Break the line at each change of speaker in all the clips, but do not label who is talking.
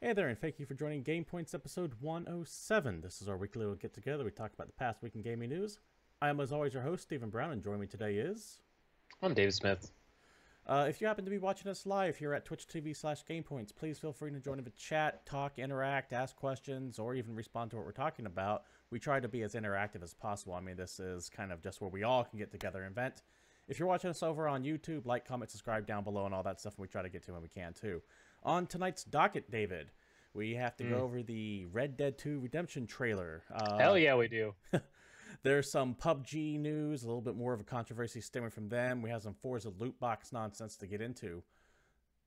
Hey there, and thank you for joining GamePoints episode 107. This is our weekly little get-together. We talk about the past week in gaming news. I am, as always, your host, Stephen Brown, and joining me today is...
I'm David Smith.
If you happen to be watching us live here at twitch.tv/GamePoints, please feel free to join in the chat, talk, interact, ask questions, or even respond to what we're talking about. We try to be as interactive as possible. I mean, this is kind of just where we all can get together and vent. If you're watching us over on YouTube, like, comment, subscribe down below and all that stuff, and we try to get to when we can, too. On tonight's docket, David, we have to go over the Red Dead 2 Redemption trailer.
Hell yeah, we do.
There's some PUBG news, a little bit more of a controversy stemming from them. We have some Forza loot box nonsense to get into.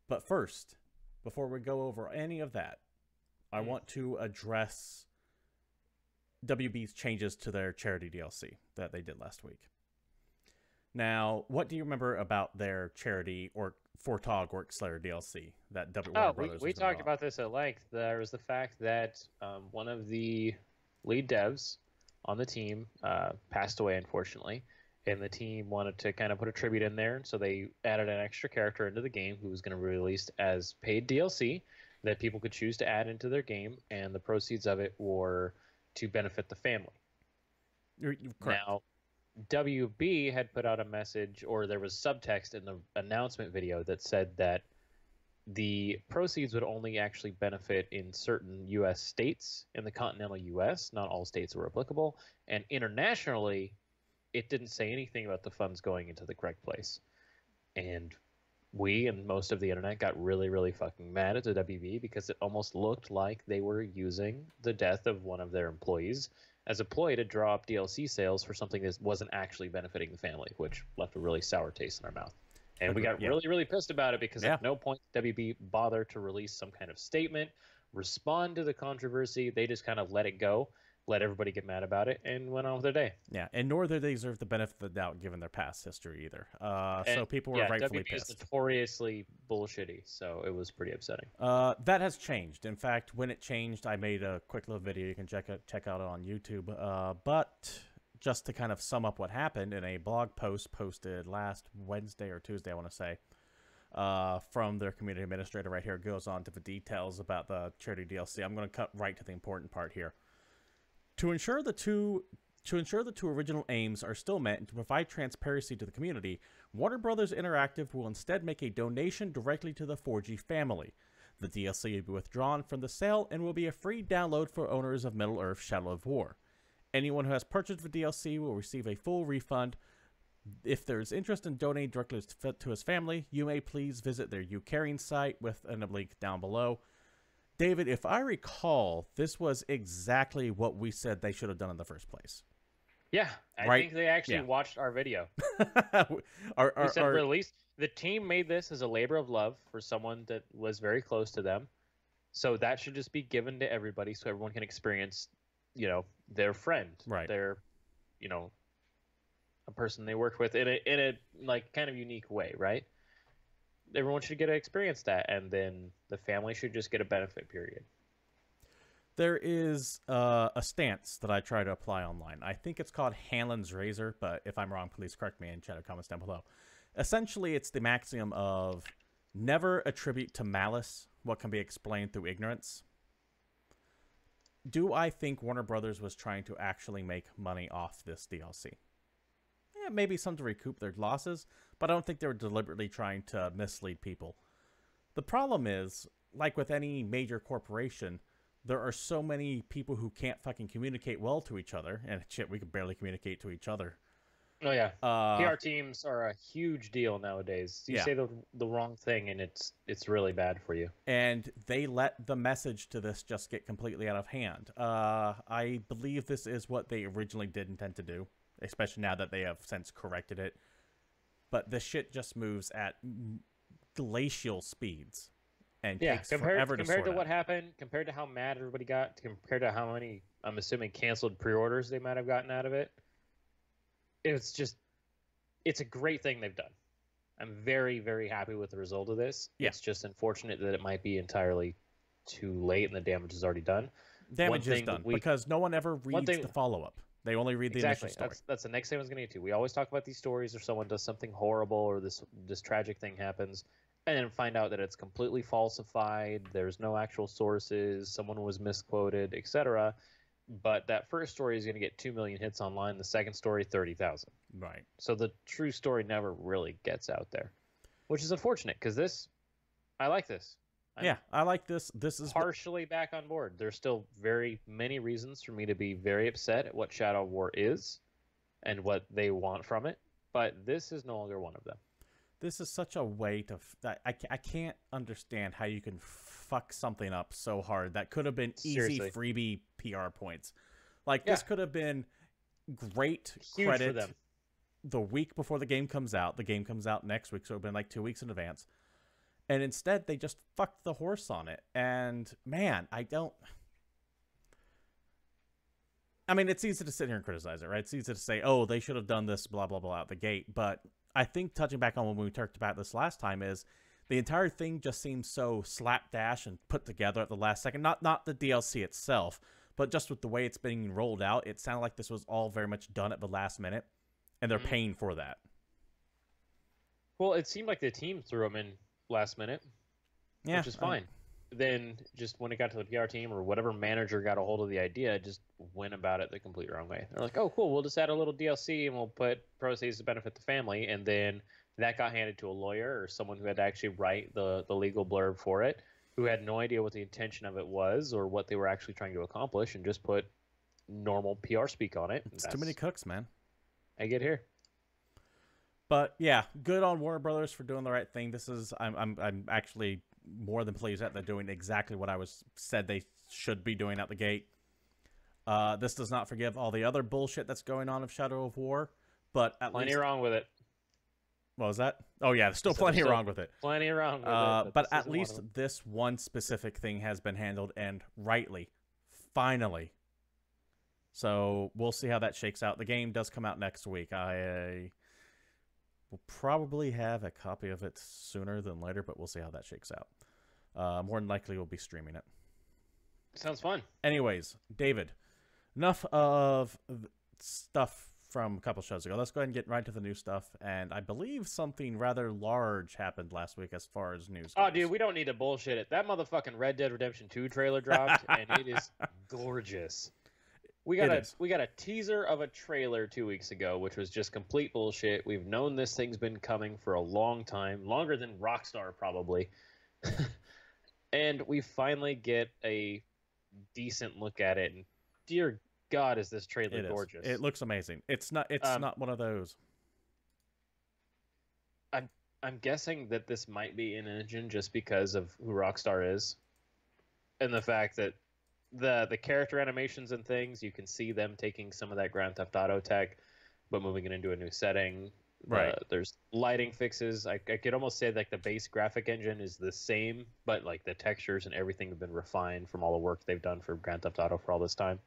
But first, before we go over any of that, I want to address WB's changes to their charity DLC that they did last week. Now, what do you remember about their charity or Fortog Orkslayer DLC that Warner Brothers
we talked about this at length. There was the fact that one of the lead devs on the team passed away, unfortunately, and the team wanted to kind of put a tribute in there, so they added an extra character into the game who was going to be released as paid DLC that people could choose to add into their game, and the proceeds of it were to benefit the family.
You're correct.
Now, WB had put out a message, or there was subtext in the announcement video that said that the proceeds would only actually benefit in certain U.S. states in the continental U.S. Not all states were applicable. And internationally, it didn't say anything about the funds going into the correct place. And we and most of the internet got really, really fucking mad at the WB because it almost looked like they were using the death of one of their employees as a ploy to draw up DLC sales for something that wasn't actually benefiting the family, which left a really sour taste in our mouth. And we got really, really pissed about it because at no point did WB bother to release some kind of statement, respond to the controversy. They just kind of let it go, let everybody get mad about it, and went on with their day.
Yeah, and nor did they deserve the benefit of the doubt given their past history either. So people were rightfully pissed.
WB is notoriously bullshitty, so it was pretty upsetting.
That has changed. In fact, when it changed, I made a quick little video. You can check out on YouTube. But just to kind of sum up what happened, in a blog post posted last Wednesday or Tuesday, I want to say, from their community administrator right here, goes on to the details about the charity DLC. I'm going to cut right to the important part here. To ensure the two original aims are still met and to provide transparency to the community, Warner Brothers Interactive will instead make a donation directly to the 4G family. The DLC will be withdrawn from the sale and will be a free download for owners of Middle-earth: Shadow of War. Anyone who has purchased the DLC will receive a full refund. If there is interest in donating directly to his family, you may please visit their YouCaring site with a link down below. David, if I recall, this was exactly what we said they should have done in the first place.
Yeah, I think they actually watched our video. We said release. The team made this as a labor of love for someone that was very close to them. So that should just be given to everybody so everyone can experience, their friend, their, a person they worked with in a like kind of unique way, right? Everyone should get to experience that, and then the family should just get a benefit, period.
There is a stance that I try to apply online. I think it's called Hanlon's Razor, but if I'm wrong, please correct me in chat or comments down below. Essentially, it's the maxim of never attribute to malice what can be explained through ignorance. Do I think Warner Brothers was trying to actually make money off this DLC? Yeah, maybe some to recoup their losses, but I don't think they were deliberately trying to mislead people. The problem is, like with any major corporation, there are so many people who can't fucking communicate well to each other, and shit, we can barely communicate to each other.
Oh yeah, PR teams are a huge deal nowadays. You say the wrong thing, and it's really bad for you.
And they let the message to this just get completely out of hand. I believe this is what they originally did intend to do, especially now that they have since corrected it. But this shit just moves at glacial speeds and takes forever to sort
compared to what happened, compared to how mad everybody got, compared to how many, I'm assuming, canceled pre-orders they might have gotten out of it. It's a great thing they've done. I'm very, very happy with the result of this. Yeah. It's just unfortunate that it might be entirely too late and the damage is already done.
Damage is done because no one ever reads the follow-up. They only read the initial story.
That's the next thing I was going to get to. We always talk about these stories, or someone does something horrible, or this tragic thing happens, and then find out that it's completely falsified, there's no actual sources, someone was misquoted, etc. But that first story is going to get 2 million hits online, the second story 30,000.
Right.
So the true story never really gets out there, which is unfortunate because I like this.
Yeah, I like this. This is
partially back on board. There's still very many reasons for me to be very upset at what Shadow War is and what they want from it, but this is no longer one of them.
This is such a way to... I can't understand how you can fuck something up so hard. That could have been easy freebie PR points. Like, this could have been great credit
for them.
The week before the game comes out. The game comes out next week, so it would have been like 2 weeks in advance. And instead, they just fucked the horse on it. And, man, I mean, it's easy to sit here and criticize it, right? It's easy to say, oh, they should have done this, blah, blah, blah, out the gate. But I think touching back on when we talked about this last time is the entire thing just seems so slapdash and put together at the last second. Not the DLC itself, but just with the way it's being rolled out, it sounded like this was all very much done at the last minute, and they're paying for that.
Well, it seemed like the team threw them in last minute, which is fine. Then just when it got to the PR team or whatever manager got a hold of the idea, just went about it the complete wrong way. They're like, oh, cool, we'll just add a little DLC and we'll put proceeds to benefit the family. And then that got handed to a lawyer or someone who had to actually write the legal blurb for it, who had no idea what the intention of it was or what they were actually trying to accomplish, and just put normal PR speak on it.
It's too many cooks, man.
I get here.
But yeah, good on Warner Brothers for doing the right thing. This is I'm actually more than pleased that they're doing exactly what I said they should be doing out the gate. This does not forgive all the other bullshit that's going on of Shadow of War, but at least...
Plenty wrong with it.
What was that? Oh yeah, there's still plenty wrong with it.
Plenty wrong with it.
But at least this one specific thing has been handled, and rightly. Finally. So we'll see how that shakes out. The game does come out next week. I will probably have a copy of it sooner than later, but we'll see how that shakes out. More than likely, we'll be streaming it.
Sounds fun.
Anyways, David, enough of stuff from a couple shows ago. Let's go ahead and get right to the new stuff. And I believe something rather large happened last week as far as news goes.
Oh, dude, we don't need to bullshit it. That motherfucking Red Dead Redemption 2 trailer dropped, and it is gorgeous. We got a teaser of a trailer 2 weeks ago, which was just complete bullshit. We've known this thing's been coming for a long time, longer than Rockstar probably. And we finally get a decent look at it, and dear God, is this trailer gorgeous.
It looks amazing. It's not one of those.
I'm guessing that this might be in engine just because of who Rockstar is, and the fact that the character animations and things, you can see them taking some of that Grand Theft Auto tech, but moving it into a new setting.
Right.
There's lighting fixes. I could almost say like the base graphic engine is the same, but like the textures and everything have been refined from all the work they've done for Grand Theft Auto for all this time.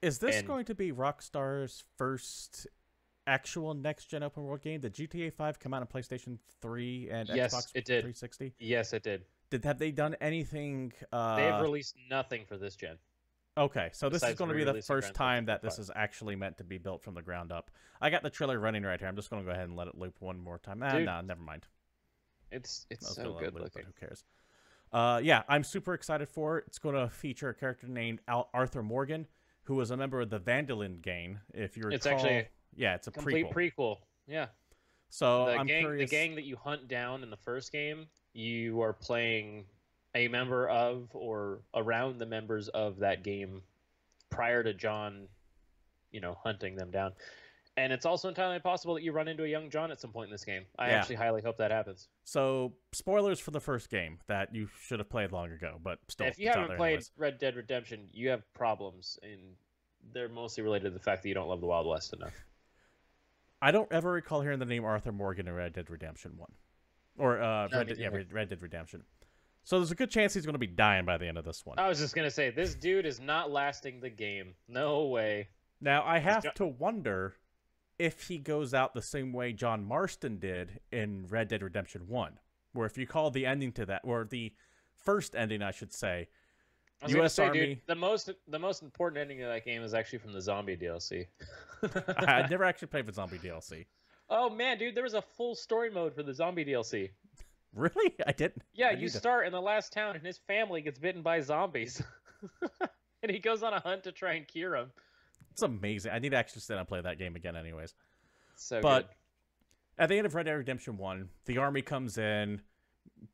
Is this going to be Rockstar's first actual next-gen open world game? Did GTA 5 come out on PlayStation 3 and Xbox 360?
Yes, it did.
Have they done anything?
They have released nothing for this gen.
Okay, so this is going to be the first time that this is actually meant to be built from the ground up. I got the trailer running right here. I'm just going to go ahead and let it loop one more time. No, never mind.
It's so good looking.
But who cares? Yeah, I'm super excited for it. It's going to feature a character named Arthur Morgan, who was a member of the Vandalin gang. If you recall,
it's actually
it's a
complete prequel. Yeah.
So
I'm curious. The gang that you hunt down in the first game, you are playing a member of or around the members of that game prior to John, hunting them down. And it's also entirely possible that you run into a young John at some point in this game. I actually highly hope that happens.
So, spoilers for the first game that you should have played long ago, but still.
If you haven't played Red Dead Redemption, you have problems, and they're mostly related to the fact that you don't love the Wild West enough.
I don't ever recall hearing the name Arthur Morgan in Red Dead Redemption 1. Or Red Dead Redemption. So there's a good chance he's going to be dying by the end of this one.
I was just going to say, this dude is not lasting the game. No way.
Now, I have to wonder if he goes out the same way John Marston did in Red Dead Redemption 1. Where if you call the ending to that, or the first ending, I should say, U.S. Army...
Dude, the most important ending of that game is actually from the zombie DLC.
I never actually played the zombie DLC.
Oh, man, dude, there was a full story mode for the zombie DLC.
Really? I didn't.
Yeah,
I
you
need to...
start in the last town, and his family gets bitten by zombies, and he goes on a hunt to try and cure them.
It's amazing. I need to actually sit and play that game again, anyways.
So
But
good.
at the end of Red Dead Redemption 1, the army comes in,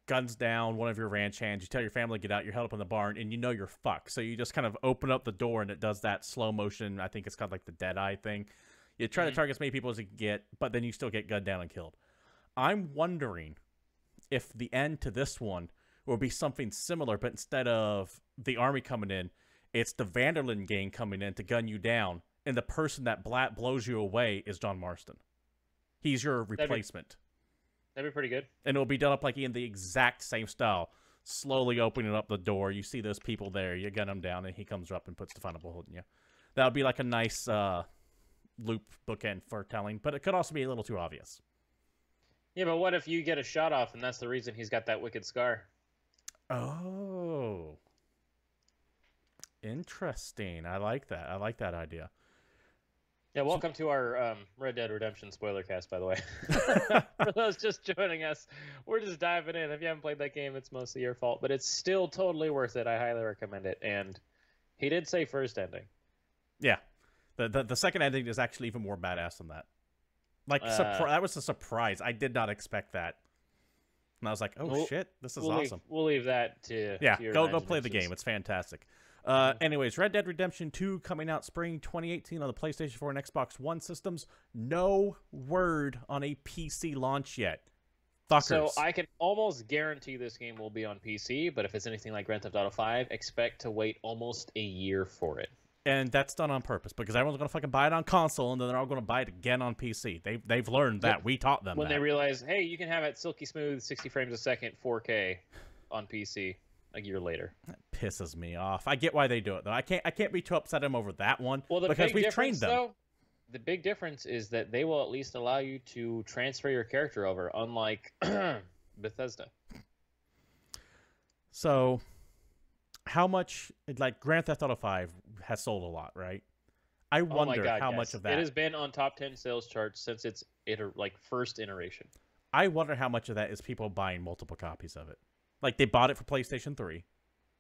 guns down one of your ranch hands. You tell your family to get out. You're held up in the barn, and you know you're fucked. So you just kind of open up the door, and it does that slow motion. I think it's called like the dead eye thing. You try to target as many people as you can get, but then you still get gunned down and killed. I'm wondering if the end to this one will be something similar, but instead of the army coming in, it's the Vanderlyn gang coming in to gun you down, and the person that blows you away is John Marston. He's your replacement.
That'd be pretty good.
And it'll be done up like in the exact same style. Slowly opening up the door. You see those people there. You gun them down, and he comes up and puts the final bullet in you. That would be like a nice loop bookend for telling, but it could also be a little too obvious.
Yeah, but what if you get a shot off, and that's the reason he's got that wicked scar?
Oh. Interesting. I like that. I like that idea.
Yeah, welcome to our Red Dead Redemption spoiler cast, by the way. For those just joining us, we're just diving in. If you haven't played that game, it's mostly your fault, but it's still totally worth it. I highly recommend it. And he did say first ending.
Yeah. The second ending is actually even more badass than that. Like, that was a surprise. I did not expect that. And I was like, oh, shit, this is awesome.
We'll leave that to your
go play the game. It's fantastic. Anyways, Red Dead Redemption 2 coming out spring 2018 on the PlayStation 4 and Xbox One systems. No word on a PC launch yet. Fuckers.
So I can almost guarantee this game will be on PC, but if it's anything like Grand Theft Auto 5, expect to wait almost a year for it.
And that's done on purpose, because everyone's going to fucking buy it on console, and then they're all going to buy it again on PC. They've learned that. Yep. We taught them
when
that.
They realize, hey, you can have it silky smooth, 60 frames a second, 4K on PC a year later.
That pisses me off. I get why they do it, though. I can't be too upset at them over that one,
well,
because we've trained them.
Though, the big difference is that they will at least allow you to transfer your character over, unlike Bethesda.
So, how much, like, Grand Theft Auto 5 has sold a lot, right? I wonder how much of that...
It has been on top 10 sales charts since its first iteration.
I wonder how much of that is people buying multiple copies of it. Like, they bought it for PlayStation 3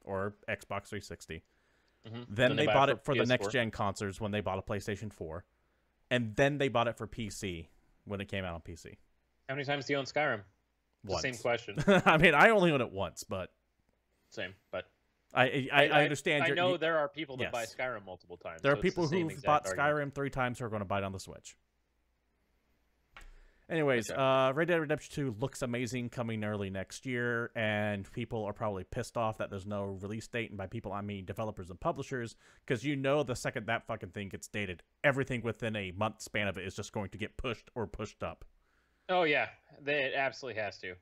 or Xbox 360.
Mm-hmm.
Then they bought it for the next-gen consoles when they bought a PlayStation 4. And then they bought it for PC when it came out on PC.
How many times do you own Skyrim?
Once.
Same question.
I mean, I only own it once, but...
Same, but...
I understand.
I know there are people that buy Skyrim multiple times.
There are people who've bought Skyrim 3 times who are going to buy it on the Switch. Anyways, Red Dead Redemption 2 looks amazing, coming early next year, and people are probably pissed off that there's no release date, and by people I mean developers and publishers, because you know the second that fucking thing gets dated, everything within a month span of it is just going to get pushed or pushed up.
Oh yeah, it absolutely has to.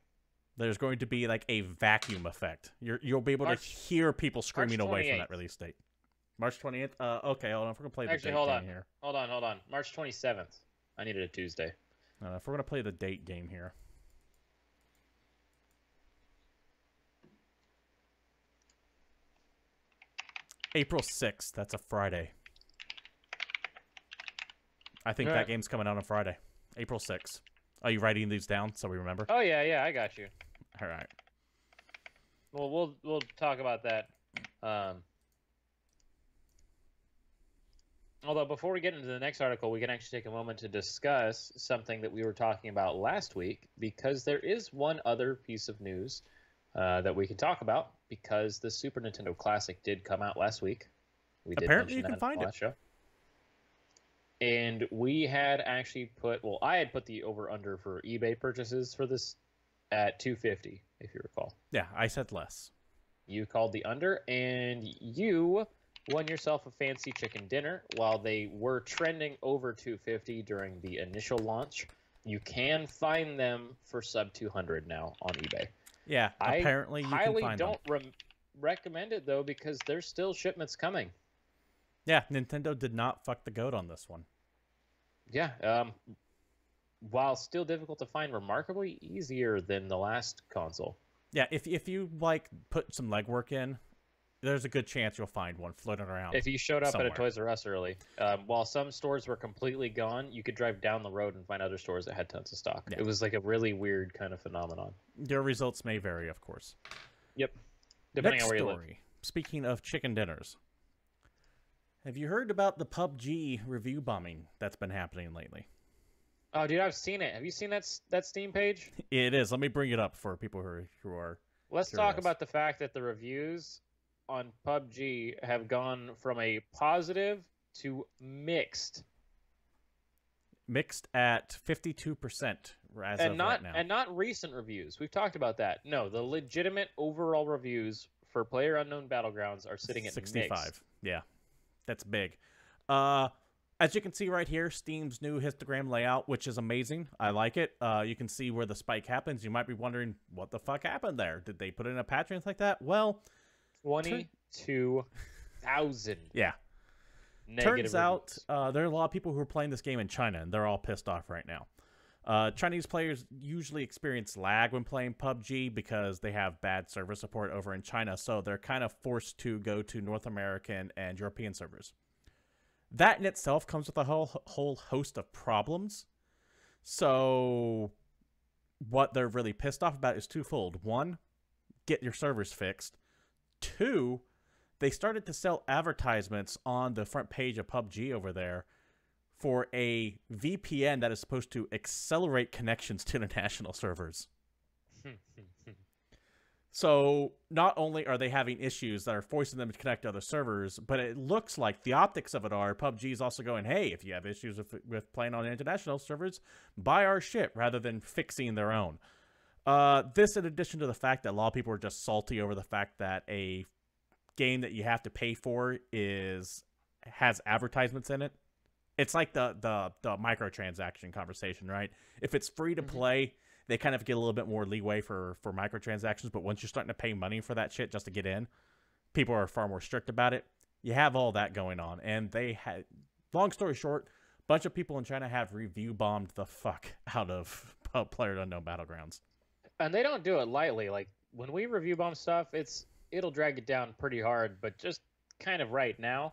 There's going to be like a vacuum effect. You'll be able to hear people screaming away from that release date. March 28th? Okay, hold on. If we're going to play the date game here.
Hold on. March 27th. I needed a Tuesday.
If we're going to play the date game here. April 6th. That's a Friday. I think that game's coming out on Friday. April 6th. Are you writing these down so we remember?
Oh, yeah, I got you.
All right.
Well, we'll talk about that. Although before we get into the next article, we can actually take a moment to discuss something that we were talking about last week, because there is one other piece of news that we can talk about, because the Super Nintendo Classic did come out last week. We did
Apparently you can find it.
Show. And we had actually I had put the over-under for eBay purchases for this at $250, if you recall.
Yeah, I said less.
You called the under, and you won yourself a fancy chicken dinner. While they were trending over $250 during the initial launch, you can find them for sub $200 now on eBay.
Yeah, apparently you can find them.
I highly don't recommend it, though, because there's still shipments coming.
Yeah, Nintendo did not fuck the goat on this one.
Yeah, while still difficult to find, remarkably easier than the last console.
Yeah, if you like put some legwork in, there's a good chance you'll find one floating around.
If you showed up
somewhere.
at a Toys R Us early, while some stores were completely gone, you could drive down the road and find other stores that had tons of stock.
Yeah.
It was like a really weird kind of phenomenon.
Your results may vary, of course.
Yep. Depending
Next
on where
story.
you live.
Speaking of chicken dinners, have you heard about the PUBG review bombing that's been happening lately?
Oh, dude, I've seen it. Have you seen that Steam page?
It is. Let me bring it up for people who are.
Let's
curious.
talk about the fact that the reviews on PUBG have gone from a positive to mixed.
Mixed at 52% as of right now.
And not recent reviews. We've talked about that. No, the legitimate overall reviews for PlayerUnknown Battlegrounds are sitting at
65.
mixed.
Yeah, that's big. As you can see right here, Steam's new histogram layout, which is amazing. I like it. You can see where the spike happens. You might be wondering, what the fuck happened there? Did they put in a patch or anything like that? Well,
22,000.
Yeah. Turns out there are a lot of people who are playing this game in China, and they're all pissed off right now. Chinese players usually experience lag when playing PUBG because they have bad server support over in China, so they're kind of forced to go to North American and European servers. That in itself comes with a whole host of problems. So what they're really pissed off about is twofold. One, get your servers fixed. Two, they started to sell advertisements on the front page of PUBG over there for a VPN that is supposed to accelerate connections to international servers. So not only are they having issues that are forcing them to connect to other servers, but it looks like the optics of it are PUBG is also going, hey, if you have issues with playing on international servers, buy our shit rather than fixing their own. This in addition to the fact that a lot of people are just salty over the fact that a game that you have to pay for has advertisements in it. It's like the microtransaction conversation, right? If it's free to play, they kind of get a little bit more leeway for microtransactions, but once you're starting to pay money for that shit just to get in, people are far more strict about it. You have all that going on, and they had, long story short, a bunch of people in China have review bombed the fuck out of PlayerUnknown Battlegrounds.
And they don't do it lightly. Like, when we review bomb stuff, it'll drag it down pretty hard, but just kind of right now,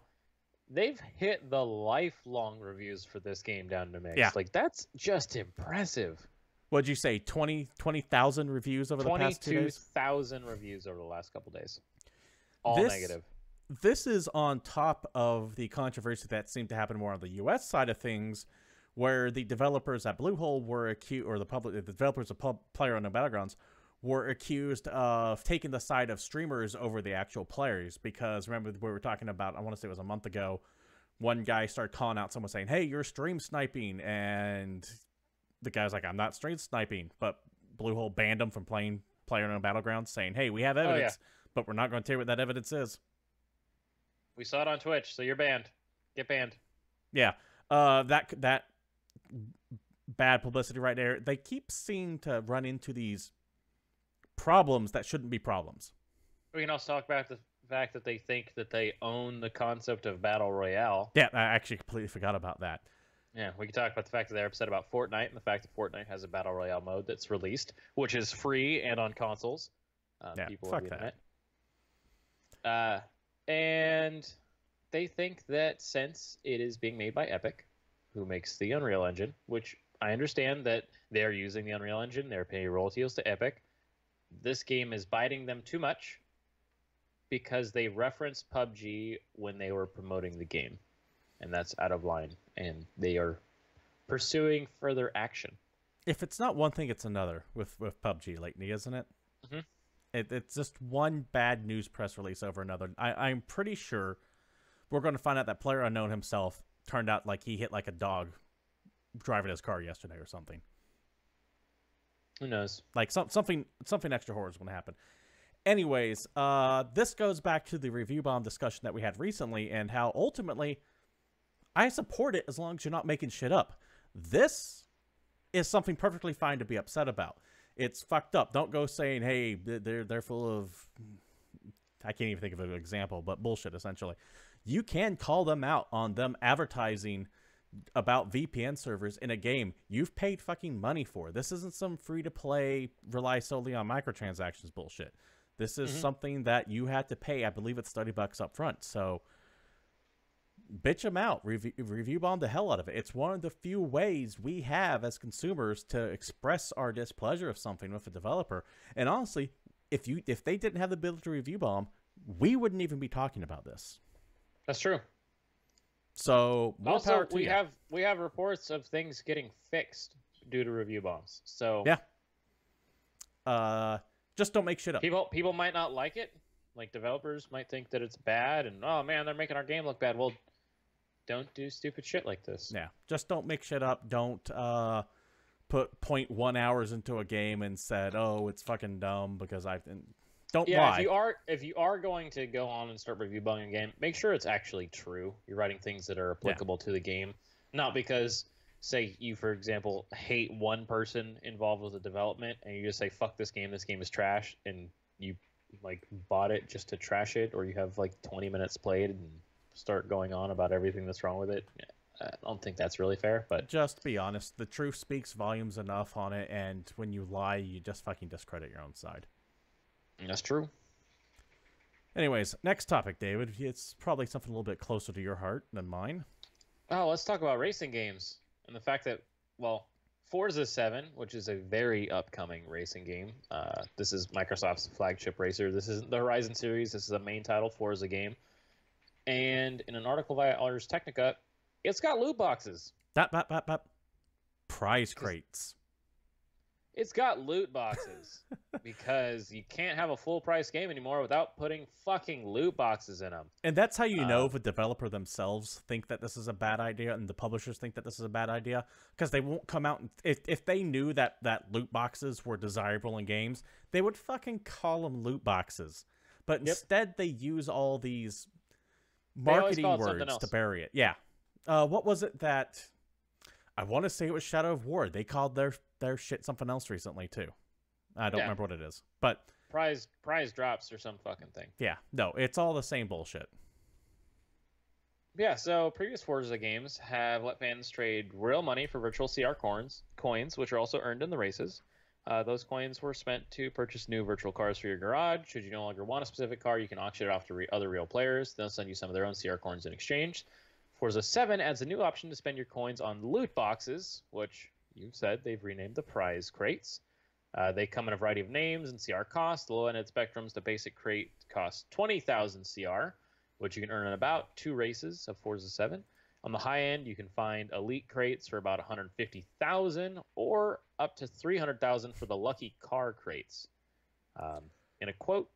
they've hit the lifelong reviews for this game down to mix.
Yeah.
Like, that's just impressive.
What'd you say, 20,000 reviews over the past 2 days?
22,000 reviews over the last couple days. All negative.
This is on top of the controversy that seemed to happen more on the U.S. side of things, where the developers at Bluehole were accused, or the developers of PlayerUnknown Battlegrounds were accused of taking the side of streamers over the actual players. Because remember, we were talking about, I want to say it was a month ago, one guy started calling out someone saying, hey, you're stream sniping, and the guy's like, I'm not stream sniping, but Bluehole banned him from playing PlayerUnknown Battlegrounds, saying, hey, we have evidence, but we're not going to tell you what that evidence is.
We saw it on Twitch, so you're banned. Get banned.
Yeah. That bad publicity right there. They keep seeming to run into these problems that shouldn't be problems.
We can also talk about the fact that they think that they own the concept of Battle Royale.
Yeah, I actually completely forgot about that.
Yeah, we can talk about the fact that they're upset about Fortnite and the fact that Fortnite has a Battle Royale mode that's released, which is free and on consoles.
Yeah,
people
fuck
on the
that.
internet. And they think that since it is being made by Epic, who makes the Unreal Engine, which I understand that they're using the Unreal Engine, they're paying royalties to Epic, this game is biting them too much because they referenced PUBG when they were promoting the game. And that's out of line, and they are pursuing further action.
If it's not one thing, it's another with PUBG lately, isn't it?
Mm-hmm.
It's just one bad news press release over another. I'm pretty sure we're going to find out that PlayerUnknown himself turned out like he hit like a dog driving his car yesterday or something.
Who knows?
Like something extra horror is going to happen. Anyways, this goes back to the review bomb discussion that we had recently and how ultimately I support it as long as you're not making shit up. This is something perfectly fine to be upset about. It's fucked up. Don't go saying, hey, they're full of, I can't even think of an example, but bullshit, essentially. You can call them out on them advertising about VPN servers in a game you've paid fucking money for. This isn't some free-to-play, rely solely on microtransactions bullshit. This is something that you had to pay. I believe it's $30 up front. So bitch them out. Review bomb the hell out of it. It's one of the few ways we have as consumers to express our displeasure of something with a developer. And honestly, if they didn't have the ability to review bomb, we wouldn't even be talking about this.
That's true.
So more
also,
power to you.
we have reports of things getting fixed due to review bombs. So
yeah. Just don't make shit up.
People might not like it. Like, developers might think that it's bad, and oh man, they're making our game look bad. Well, don't do stupid shit like this.
Yeah, just don't make shit up. Don't put 0.1 hours into a game and said, "Oh, it's fucking dumb," because don't lie.
If you are going to go on and start review bombing a game, make sure it's actually true. You're writing things that are applicable to the game, not because, say, you, for example, hate one person involved with the development and you just say, fuck this game is trash, and you like bought it just to trash it, or you have like 20 minutes played and start going on about everything that's wrong with it. I don't think that's really fair, but
just be honest. The truth speaks volumes enough on it, and when you lie, you just fucking discredit your own side.
That's true.
Anyways, next topic, David. It's probably something a little bit closer to your heart than mine.
Oh, let's talk about racing games and the fact that, well, Forza 7, which is a very upcoming racing game. This is Microsoft's flagship racer. This isn't the Horizon series. This is a main title Forza game. And in an article via Ars Technica, it's got loot boxes.
Prize crates.
It's got loot boxes because you can't have a full price game anymore without putting fucking loot boxes in them.
And that's how you know if the developer themselves think that this is a bad idea and the publishers think that this is a bad idea, because they won't come out and if they knew that loot boxes were desirable in games, they would fucking call them loot boxes. But instead they use all these marketing words to bury it. Yeah. What was it that I want to say it was Shadow of War. They called their shit something else recently too. I don't remember what it is, but
prize drops or some fucking thing.
Yeah, no, it's all the same bullshit.
Yeah, so previous Forza games have let fans trade real money for virtual CR coins, which are also earned in the races. Those coins were spent to purchase new virtual cars for your garage. Should you no longer want a specific car, you can auction it off to other real players. They'll send you some of their own CR coins in exchange. Forza 7 adds a new option to spend your coins on loot boxes, which you've said they've renamed the prize crates. They come in a variety of names and CR costs. The low-ended spectrums, the basic crate costs 20,000 CR, which you can earn in about 2 races of Forza 7. On the high end, you can find elite crates for about 150,000 or up to 300,000 for the lucky car crates. In a quote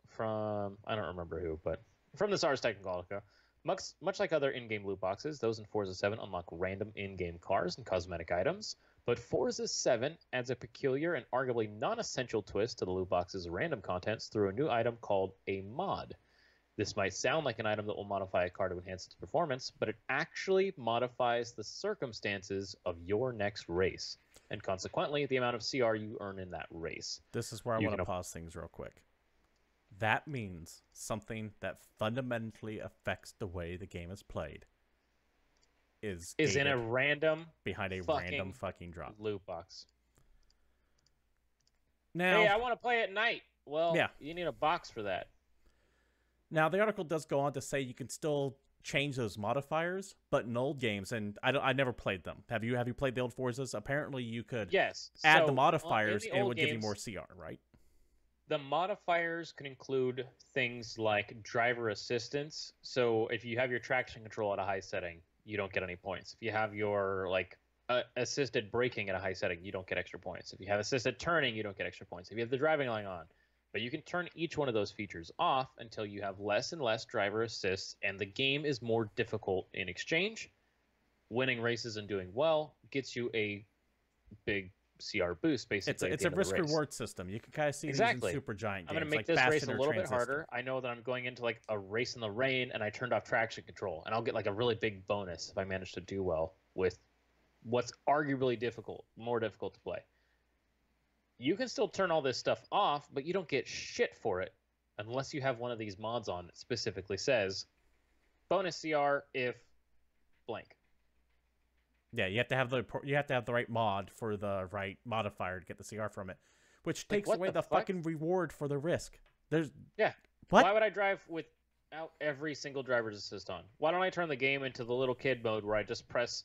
from, I don't remember who, but from the Ars Technica, much like other in-game loot boxes, those in Forza 7 unlock random in-game cars and cosmetic items. But Forza 7 adds a peculiar and arguably non-essential twist to the loot box's random contents through a new item called a mod. This might sound like an item that will modify a car to enhance its performance, but it actually modifies the circumstances of your next race, and consequently the amount of CR you earn in that race.
This is where I want to pause things real quick. That means something that fundamentally affects the way the game is played is
in a random
behind a random fucking drop
loot box.
Now,
hey, I want to play at night. Well, you need a box for that.
Now, the article does go on to say you can still change those modifiers, but in old games, and I never played them. Have you played the old Forzas? Apparently, you could add the modifiers and it would give you more CR, right?
The modifiers can include things like driver assistance. So if you have your traction control at a high setting, you don't get any points. If you have your assisted braking at a high setting, you don't get extra points. If you have assisted turning, you don't get extra points. If you have the driving line on. But you can turn each one of those features off until you have less and less driver assists, and the game is more difficult in exchange. Winning races and doing well gets you a big CR boost, basically.
It's a risk reward system. You can kind of see these in super giant games.
I'm going to make this race a little bit harder. I know that I'm going into like a race in the rain and I turned off traction control, and I'll get like a really big bonus if I manage to do well with what's arguably more difficult to play. You can still turn all this stuff off, but you don't get shit for it unless you have one of these mods on that specifically says bonus CR if blank.
Yeah, you have to have the right mod for the right modifier to get the CR from it, which takes away the fucking reward for the risk. There's
Yeah.
what?
Why would I drive without every single driver's assist on? Why don't I turn the game into the little kid mode where I just press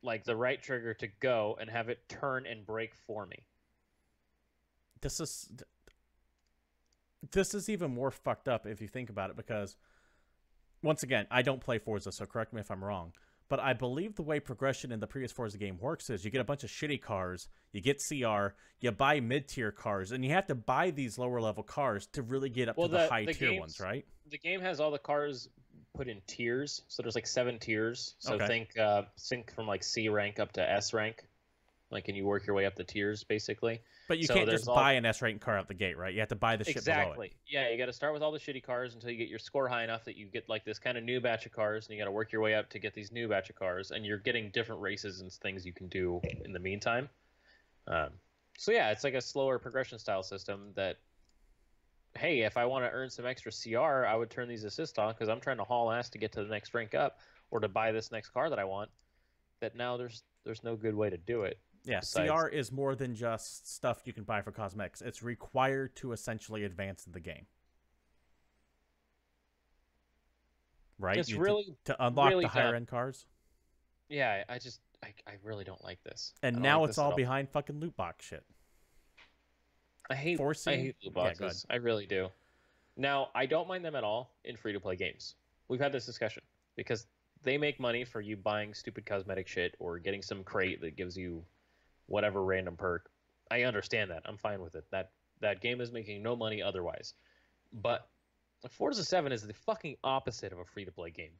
like the right trigger to go and have it turn and brake for me?
This is even more fucked up if you think about it, because once again, I don't play Forza, so correct me if I'm wrong. But I believe the way progression in the previous Forza game works is you get a bunch of shitty cars, you get CR, you buy mid-tier cars, and you have to buy these lower-level cars to really get up to the high-tier ones, right?
The game has all the cars put in tiers, so there's like 7 tiers. So
Okay.
think from like C rank up to S rank, like, and you work your way up the tiers basically.
But you
So
can't
there's
just buy an S-rating car out the gate, right? You have to buy the shit below it.
exactly. Yeah, you got to start with all the shitty cars until you get your score high enough that you get like this kind of new batch of cars, and you got to work your way up to get these new batch of cars, and you're getting different races and things you can do in the meantime. So yeah, it's like a slower progression style system that, hey, if I want to earn some extra CR, I would turn these assists on because I'm trying to haul ass to get to the next rank up or to buy this next car that I want. That now there's no good way to do it.
Yeah,
Besides,
CR is more than just stuff you can buy for cosmetics. It's required to essentially advance in the game. Right?
it's really
to unlock
really
the higher
dumb.
end cars.
Yeah, I really don't like this. I
And
don't
now
like
it's
this at
all behind fucking loot box shit.
I hate
forcing-
loot
Yeah, go ahead.
boxes. I really do. Now, I don't mind them at all in free-to-play games. We've had this discussion because they make money for you buying stupid cosmetic shit or getting some crate that gives you whatever random perk. I understand that. I'm fine with it. That game is making no money otherwise. But Forza 7 is the fucking opposite of a free-to-play game.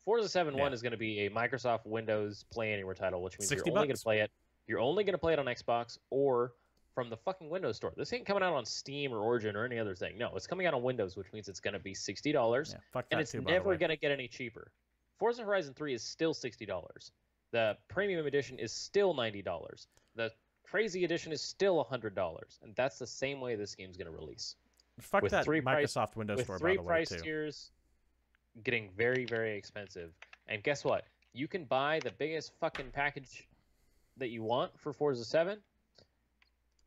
Forza 7 1
Yeah.
is going to be a Microsoft Windows Play Anywhere title, which means you're
60
only going
bucks.
to play it. You're only going to play it on Xbox or from the fucking Windows Store. This ain't coming out on Steam or Origin or any other thing. No, it's coming out on Windows, which means it's going to be $60,
Yeah, fuck
and
that
it's
too, by the
never
way.
going to get any cheaper. Forza Horizon 3 is still $60. The Premium Edition is still $90. The Crazy Edition is still $100, and that's the same way this game's going to release.
Fuck
with
that
three
Microsoft Windows
With
Store, by
three
the way,
price
too.
tiers getting very, very expensive. And guess what? You can buy the biggest fucking package that you want for Forza 7,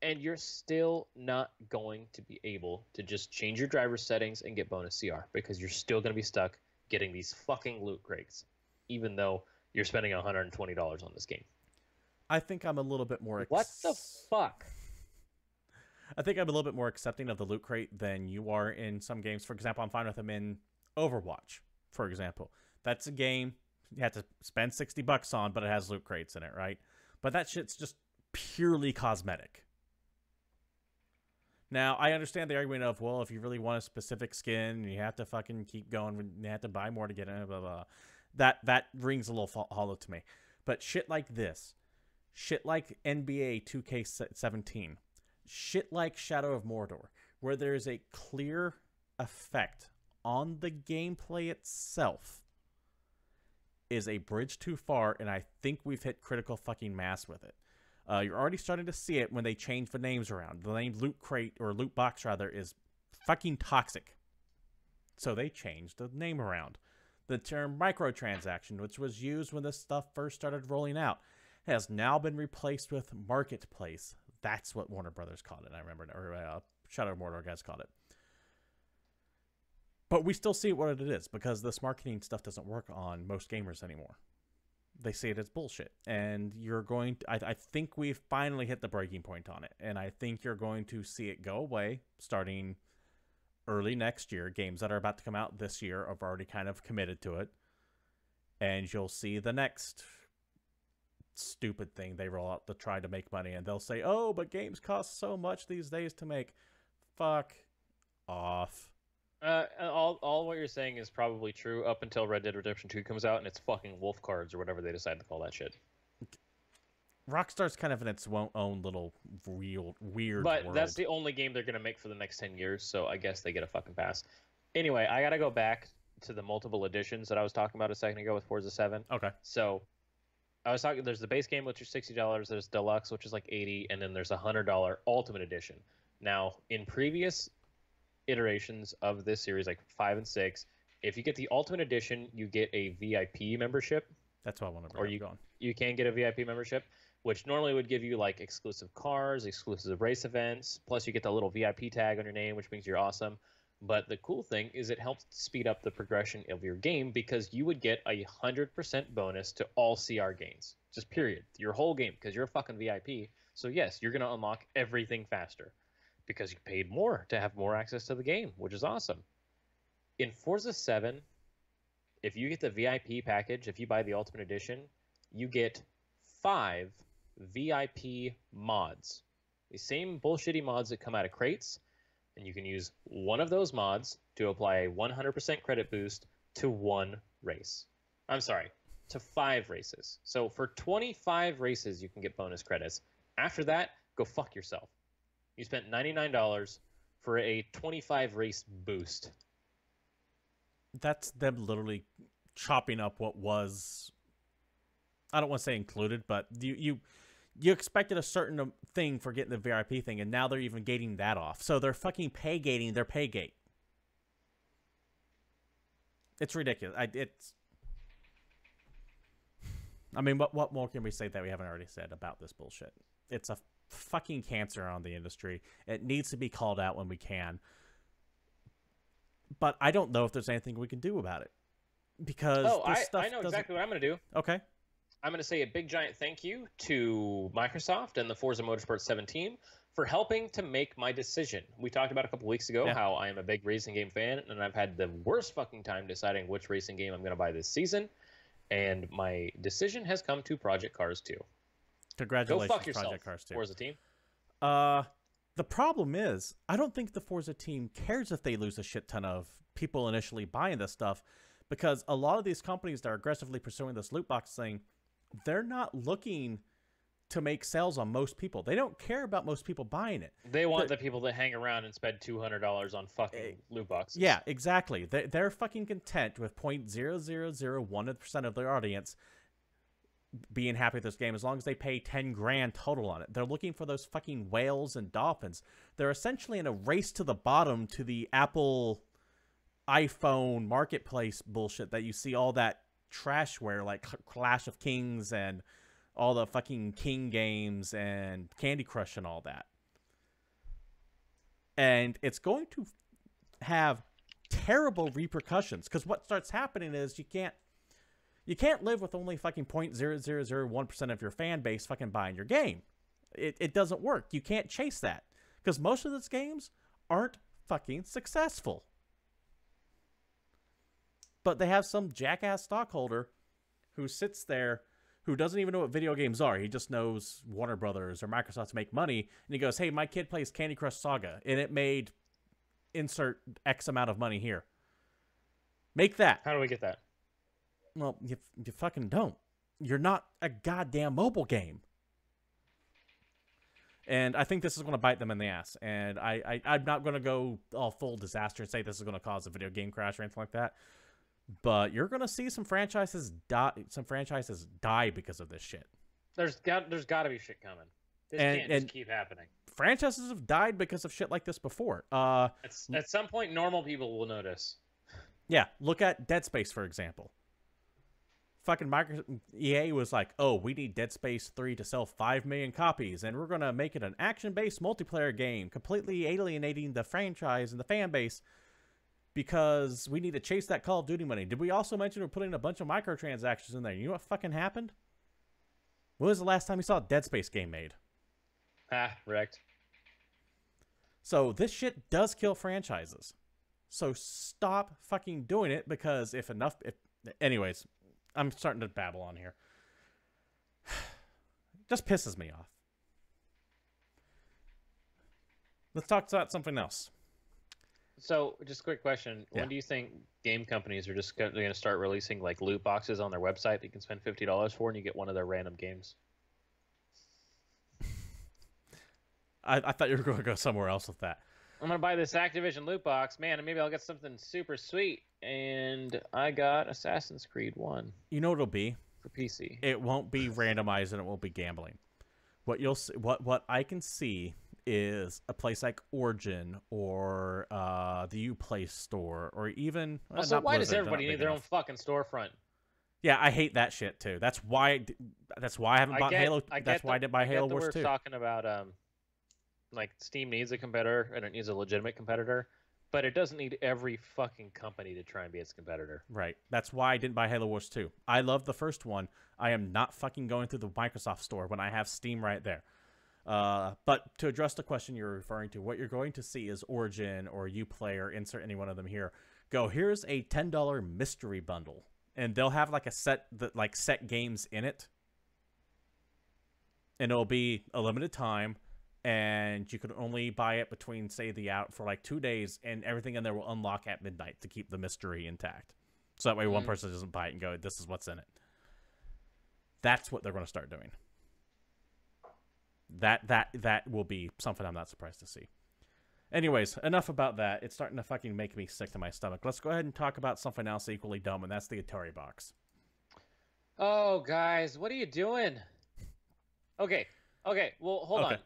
and you're still not going to be able to just change your driver's settings and get bonus CR because you're still going to be stuck getting these fucking loot crates, even though you're spending $120 on this game.
I think I'm a little bit more...
What the fuck?
I think I'm a little bit more accepting of the loot crate than you are in some games. For example, I'm fine with them in Overwatch, for example. That's a game you have to spend 60 bucks on, but it has loot crates in it, right? But that shit's just purely cosmetic. Now, I understand the argument of, well, if you really want a specific skin, you have to fucking keep going, you have to buy more to get it, blah, blah. That rings a little hollow to me. But shit like this, shit like NBA 2K17, shit like Shadow of Mordor, where there's a clear effect on the gameplay itself, is a bridge too far, and I think we've hit critical fucking mass with it. You're already starting to see it when they change the names around. The name Loot Crate, or Loot Box rather, is fucking toxic. So they changed the name around. The term microtransaction, which was used when this stuff first started rolling out, has now been replaced with marketplace. That's what Warner Brothers called it. I remember, or Shadow of Mordor guys called it. But we still see what it is, because this marketing stuff doesn't work on most gamers anymore. They see it as bullshit. And you're going to, I think we've finally hit the breaking point on it. And I think you're going to see it go away starting early next year. Games that are about to come out this year have already kind of committed to it. And you'll see the next stupid thing they roll out to try to make money. And they'll say, oh, but games cost so much these days to make. Fuck off.
All what you're saying is probably true up until Red Dead Redemption 2 comes out and it's fucking wolf cards or whatever they decide to call that shit.
Rockstar's kind of in its own little weird
But
world.
that's the only game they're going to make for the next 10 years, so I guess they get a fucking pass. Anyway, I got to go back to the multiple editions that I was talking about a second ago with Forza 7.
Okay.
So I was talking, there's the base game, which is $60, there's Deluxe, which is like $80, and then there's a $100 Ultimate Edition. Now, in previous iterations of this series, like 5 and 6, if you get the Ultimate Edition, you get a VIP membership.
That's what I want to
Or
bring up.
you can get a VIP membership. which normally would give you like exclusive cars, exclusive race events, plus you get the little VIP tag on your name, which means you're awesome. But the cool thing is it helps speed up the progression of your game because you would get 100% bonus to all CR gains. Just period. Your whole game, because you're a fucking VIP. So yes, you're going to unlock everything faster because you paid more to have more access to the game, which is awesome. In Forza 7, if you get the VIP package, if you buy the Ultimate Edition, you get 5 VIP mods. The same bullshitty mods that come out of crates, and you can use one of those mods to apply a 100% credit boost to one race. I'm sorry, to 5 races. So for 25 races, you can get bonus credits. After that, go fuck yourself. You spent $99 for a 25 race boost.
That's them literally chopping up what was, I don't want to say included, but you expected a certain thing for getting the VIP thing, and now they're even gating that off. So they're fucking pay gating their pay gate. It's ridiculous. I mean, what more can we say that we haven't already said about this bullshit? It's a fucking cancer on the industry. It needs to be called out when we can. But I don't know if there's anything we can do about it. Because
I know exactly what I'm going to do.
Okay.
I'm going to say a big giant thank you to Microsoft and the Forza Motorsport 7 team for helping to make my decision. We talked about a couple weeks ago how I am a big racing game fan, and I've had the worst fucking time deciding which racing game I'm going to buy this season. And my decision has come to Project Cars 2.
Congratulations,
Go fuck yourself,
Project Cars 2.
Forza team.
The problem is, I don't think the Forza team cares if they lose a shit ton of people initially buying this stuff, because a lot of these companies that are aggressively pursuing this loot box thing, they're not looking to make sales on most people. They don't care about most people buying it.
They want the people that hang around and spend $200 on fucking loot boxes.
Yeah, exactly. They're fucking content with 0.0001% of their audience being happy with this game as long as they pay 10 grand total on it. They're looking for those fucking whales and dolphins. They're essentially in a race to the bottom to the Apple iPhone marketplace bullshit that you see all that trashware like Clash of Kings and all the fucking King games and Candy Crush and all that. And it's going to have terrible repercussions, because what starts happening is you can't live with only fucking 0.0001% of your fan base fucking buying your game. It doesn't work. You can't chase that, because most of those games aren't fucking successful. But they have some jackass stockholder who sits there who doesn't even know what video games are. He just knows Warner Brothers or Microsoft to make money. And he goes, hey, my kid plays Candy Crush Saga, and it made insert X amount of money here. Make that.
How do we get that?
Well, you fucking don't. You're not a goddamn mobile game. And I think this is going to bite them in the ass. And I'm not going to go all full disaster and say this is going to cause a video game crash or anything like that. But you're going to see some franchises die because of this shit.
There's got to be shit coming. This can't just keep happening.
Franchises have died because of shit like this before.
At some point, normal people will notice.
Yeah, look at Dead Space, for example. Fucking EA was like, oh, we need Dead Space 3 to sell 5 million copies, and we're going to make it an action-based multiplayer game, completely alienating the franchise and the fan base, because we need to chase that Call of Duty money. Did we also mention we're putting a bunch of microtransactions in there? You know what fucking happened? When was the last time you saw a Dead Space game made?
Wrecked.
So this shit does kill franchises. So stop fucking doing it, because anyways, I'm starting to babble on here. Just pisses me off. Let's talk about something else.
So, just a quick question. Yeah. When do you think game companies are just going to start releasing like loot boxes on their website that you can spend $50 for and you get one of their random games?
I thought you were going to go somewhere else with that.
I'm going to buy this Activision loot box. Man, and maybe I'll get something super sweet. And I got Assassin's Creed 1.
You know what it'll be?
For PC.
It won't be randomized and it won't be gambling. What what I can see is a place like Origin or the Uplay store, or even...
Also, why does everybody need their own fucking storefront?
Yeah, I hate that shit too. That's why I haven't bought Halo. That's why I didn't buy Halo Wars 2.
We're talking about like Steam needs a competitor and it needs a legitimate competitor, but it doesn't need every fucking company to try and be its competitor.
Right. That's why I didn't buy Halo Wars 2. I love the first one. I am not fucking going through the Microsoft store when I have Steam right there. But to address the question you're referring to, what you're going to see is Origin or Uplay or insert any one of them here. Go, here's a $10 mystery bundle. And they'll have like a set games in it. And it'll be a limited time. And you can only buy it between, say, for like 2 days. And everything in there will unlock at midnight to keep the mystery intact. So that way one person doesn't buy it and go, this is what's in it. That's what they're going to start doing. That will be something I'm not surprised to see. Anyways, enough about that. It's starting to fucking make me sick to my stomach. Let's go ahead and talk about something else equally dumb, and that's the Ataribox.
Oh, guys, what are you doing? Okay, well, hold on.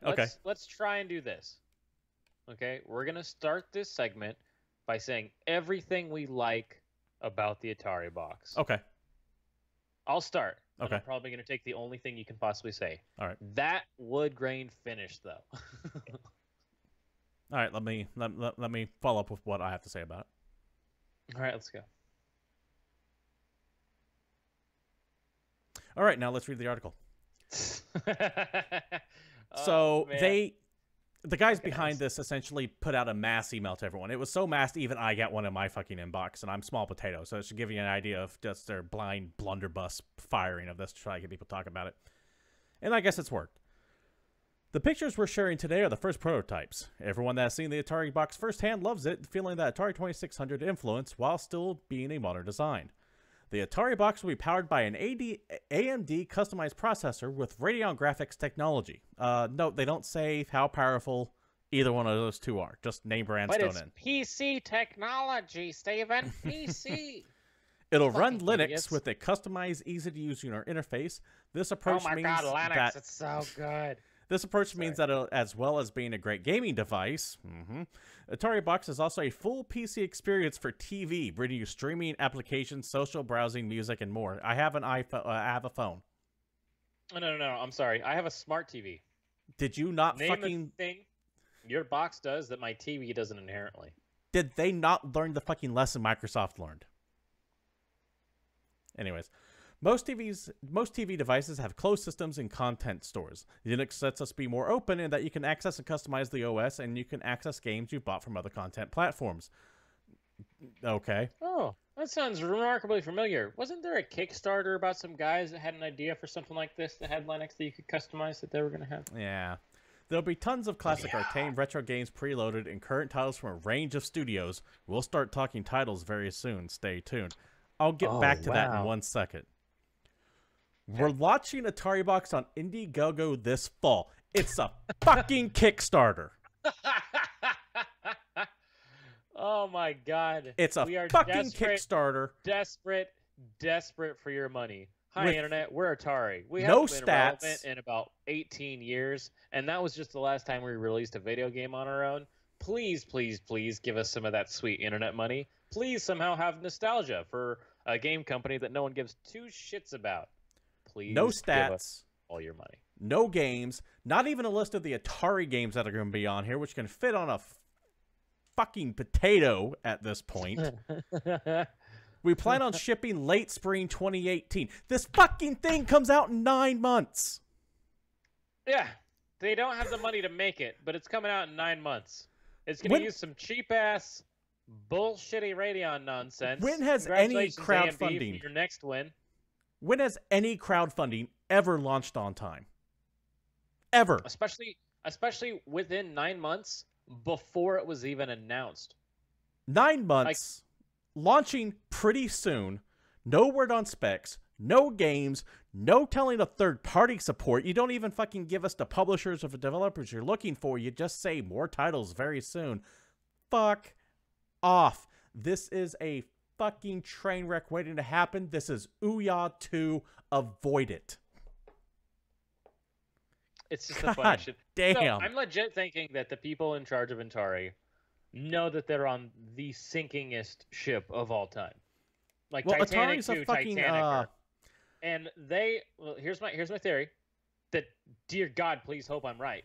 Let's try and do this. Okay, we're going to start this segment by saying everything we like about the Ataribox.
Okay.
I'll start.
Okay.
I'm probably going to take the only thing you can possibly say.
All right.
That wood grain finish, though.
All right, let me follow up with what I have to say about it.
All right, let's go.
All right, now let's read the article. The guys behind this essentially put out a mass email to everyone. It was so mass, even I got one in my fucking inbox, and I'm small potato, so it should give you an idea of just their blind blunderbuss firing of this to try to get people to talk about it. And I guess it's worked. The pictures we're sharing today are the first prototypes. Everyone that has seen the Ataribox firsthand loves it, feeling that Atari 2600 influence while still being a modern design. The Ataribox will be powered by an AMD customized processor with Radeon graphics technology. Note, they don't say how powerful either one of those two are. Just name brands thrown in.
But it's PC technology, Steven. PC.
It'll run Linux with a customized, easy-to-use user interface. This approach means
Linux, it's so good.
This approach means that as well as being a great gaming device, Ataribox is also a full PC experience for TV, bringing you streaming applications, social browsing, music, and more. I have an iPhone. I have a phone.
No. I'm sorry. I have a smart TV.
Did you not
Name
fucking...
a thing your box does that my TV doesn't inherently.
Did they not learn the fucking lesson Microsoft learned? Anyways. Most TV devices have closed systems and content stores. Linux lets us be more open in that you can access and customize the OS, and you can access games you've bought from other content platforms. Okay.
Oh, that sounds remarkably familiar. Wasn't there a Kickstarter about some guys that had an idea for something like this that had Linux that you could customize that they were going to have?
Yeah. There'll be tons of classic arcade retro games preloaded and current titles from a range of studios. We'll start talking titles very soon. Stay tuned. I'll get back to that in 1 second. We're launching Ataribox on Indiegogo this fall. It's a fucking Kickstarter.
Oh my god.
It's a fucking Kickstarter.
Desperate for your money. Hi, Internet. We're Atari. We
no
haven't been
stats
relevant in about 18 years, and that was just the last time we released a video game on our own. Please, please, please give us some of that sweet Internet money. Please somehow have nostalgia for a game company that no one gives two shits about. Please
no stats,
give us all your money.
No games, not even a list of the Atari games that are going to be on here, which can fit on a fucking potato at this point. We plan on shipping late spring 2018. This fucking thing comes out in 9 months.
Yeah, they don't have the money to make it, but it's coming out in 9 months. It's going to use some cheap-ass, bullshitty Radeon nonsense.
When has any crowdfunding...
for your next win.
When has any crowdfunding ever launched on time? Ever.
Especially within 9 months before it was even announced.
9 months, launching pretty soon, no word on specs, no games, no telling of third-party support. You don't even fucking give us the publishers or the developers you're looking for. You just say more titles very soon. Fuck off. This is a fucking train wreck waiting to happen. This is Ouya 2. Avoid it.
It's just a funny shit.
Damn.
So I'm legit thinking that the people in charge of Atari know that they're on the sinkingest ship of all time. Like
well,
Titanic
Atari's a
2,
fucking
Titanic And well, here's my theory. That, dear God, please hope I'm right.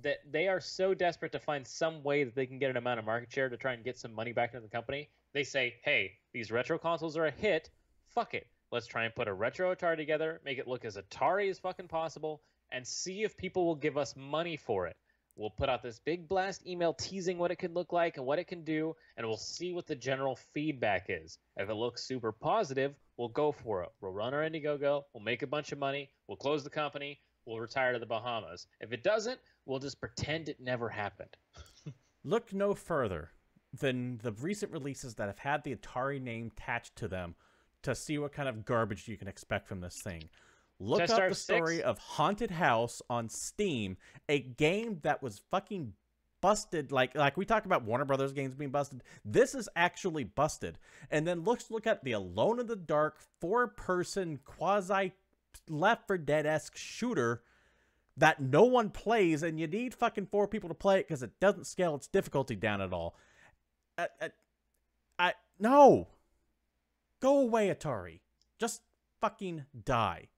That they are so desperate to find some way that they can get an amount of market share to try and get some money back into the company. They say, hey, these retro consoles are a hit. Fuck it. Let's try and put a retro Atari together, make it look as Atari as fucking possible, and see if people will give us money for it. We'll put out this big blast email teasing what it can look like and what it can do, and we'll see what the general feedback is. If it looks super positive, we'll go for it. We'll run our Indiegogo, we'll make a bunch of money, we'll close the company, we'll retire to the Bahamas. If it doesn't, we'll just pretend it never happened.
Look no further than the recent releases that have had the Atari name attached to them to see what kind of garbage you can expect from this thing. Look up the story of Haunted House on Steam, a game that was fucking busted. Like we talked about Warner Brothers games being busted. This is actually busted. And then look at the Alone in the Dark 4-person quasi Left 4 Dead-esque shooter that no one plays, and you need fucking 4 people to play it because it doesn't scale its difficulty down at all. No. Go away, Atari. Just fucking die.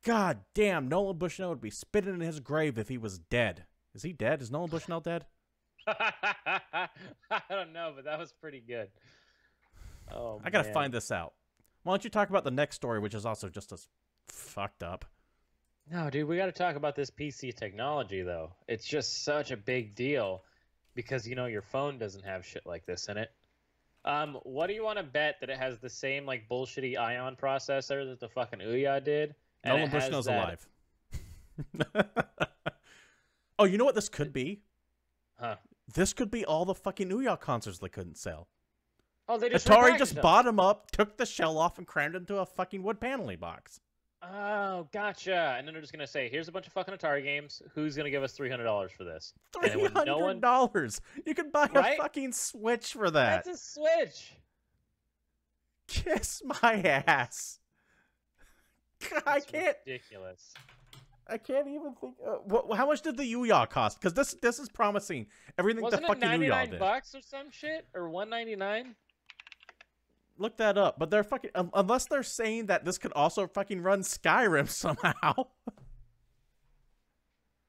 God damn, Nolan Bushnell would be spitting in his grave if he was dead. Is he dead? Is Nolan Bushnell dead?
I don't know, but that was pretty good. Oh,
I gotta find this out. Why don't you talk about the next story, which is also just as fucked up.
No, dude, we gotta talk about this PC technology, though. It's just such a big deal because, you know, your phone doesn't have shit like this in it. What do you want to bet that it has the same, like, bullshitty Ion processor that the fucking Ouya did?
Nolan Bushnell's alive. Oh, you know what this could be?
Huh?
This could be all the fucking Ouya consoles they couldn't sell.
Oh, they just
Atari just bought them up, took the shell off, and crammed it into a fucking wood paneling box.
Oh, gotcha. And then they're just gonna say, "Here's a bunch of fucking Atari games. Who's gonna give us $300 for this?"
$300. You can buy a fucking Switch for that.
That's a Switch.
Kiss my ass. I can't.
Ridiculous.
I can't even think. How much did the Ouya cost? Because this is promising everything the fucking Ouya did.
$99 or some shit, or $199.
Look that up. But they're fucking unless they're saying that this could also fucking run Skyrim somehow.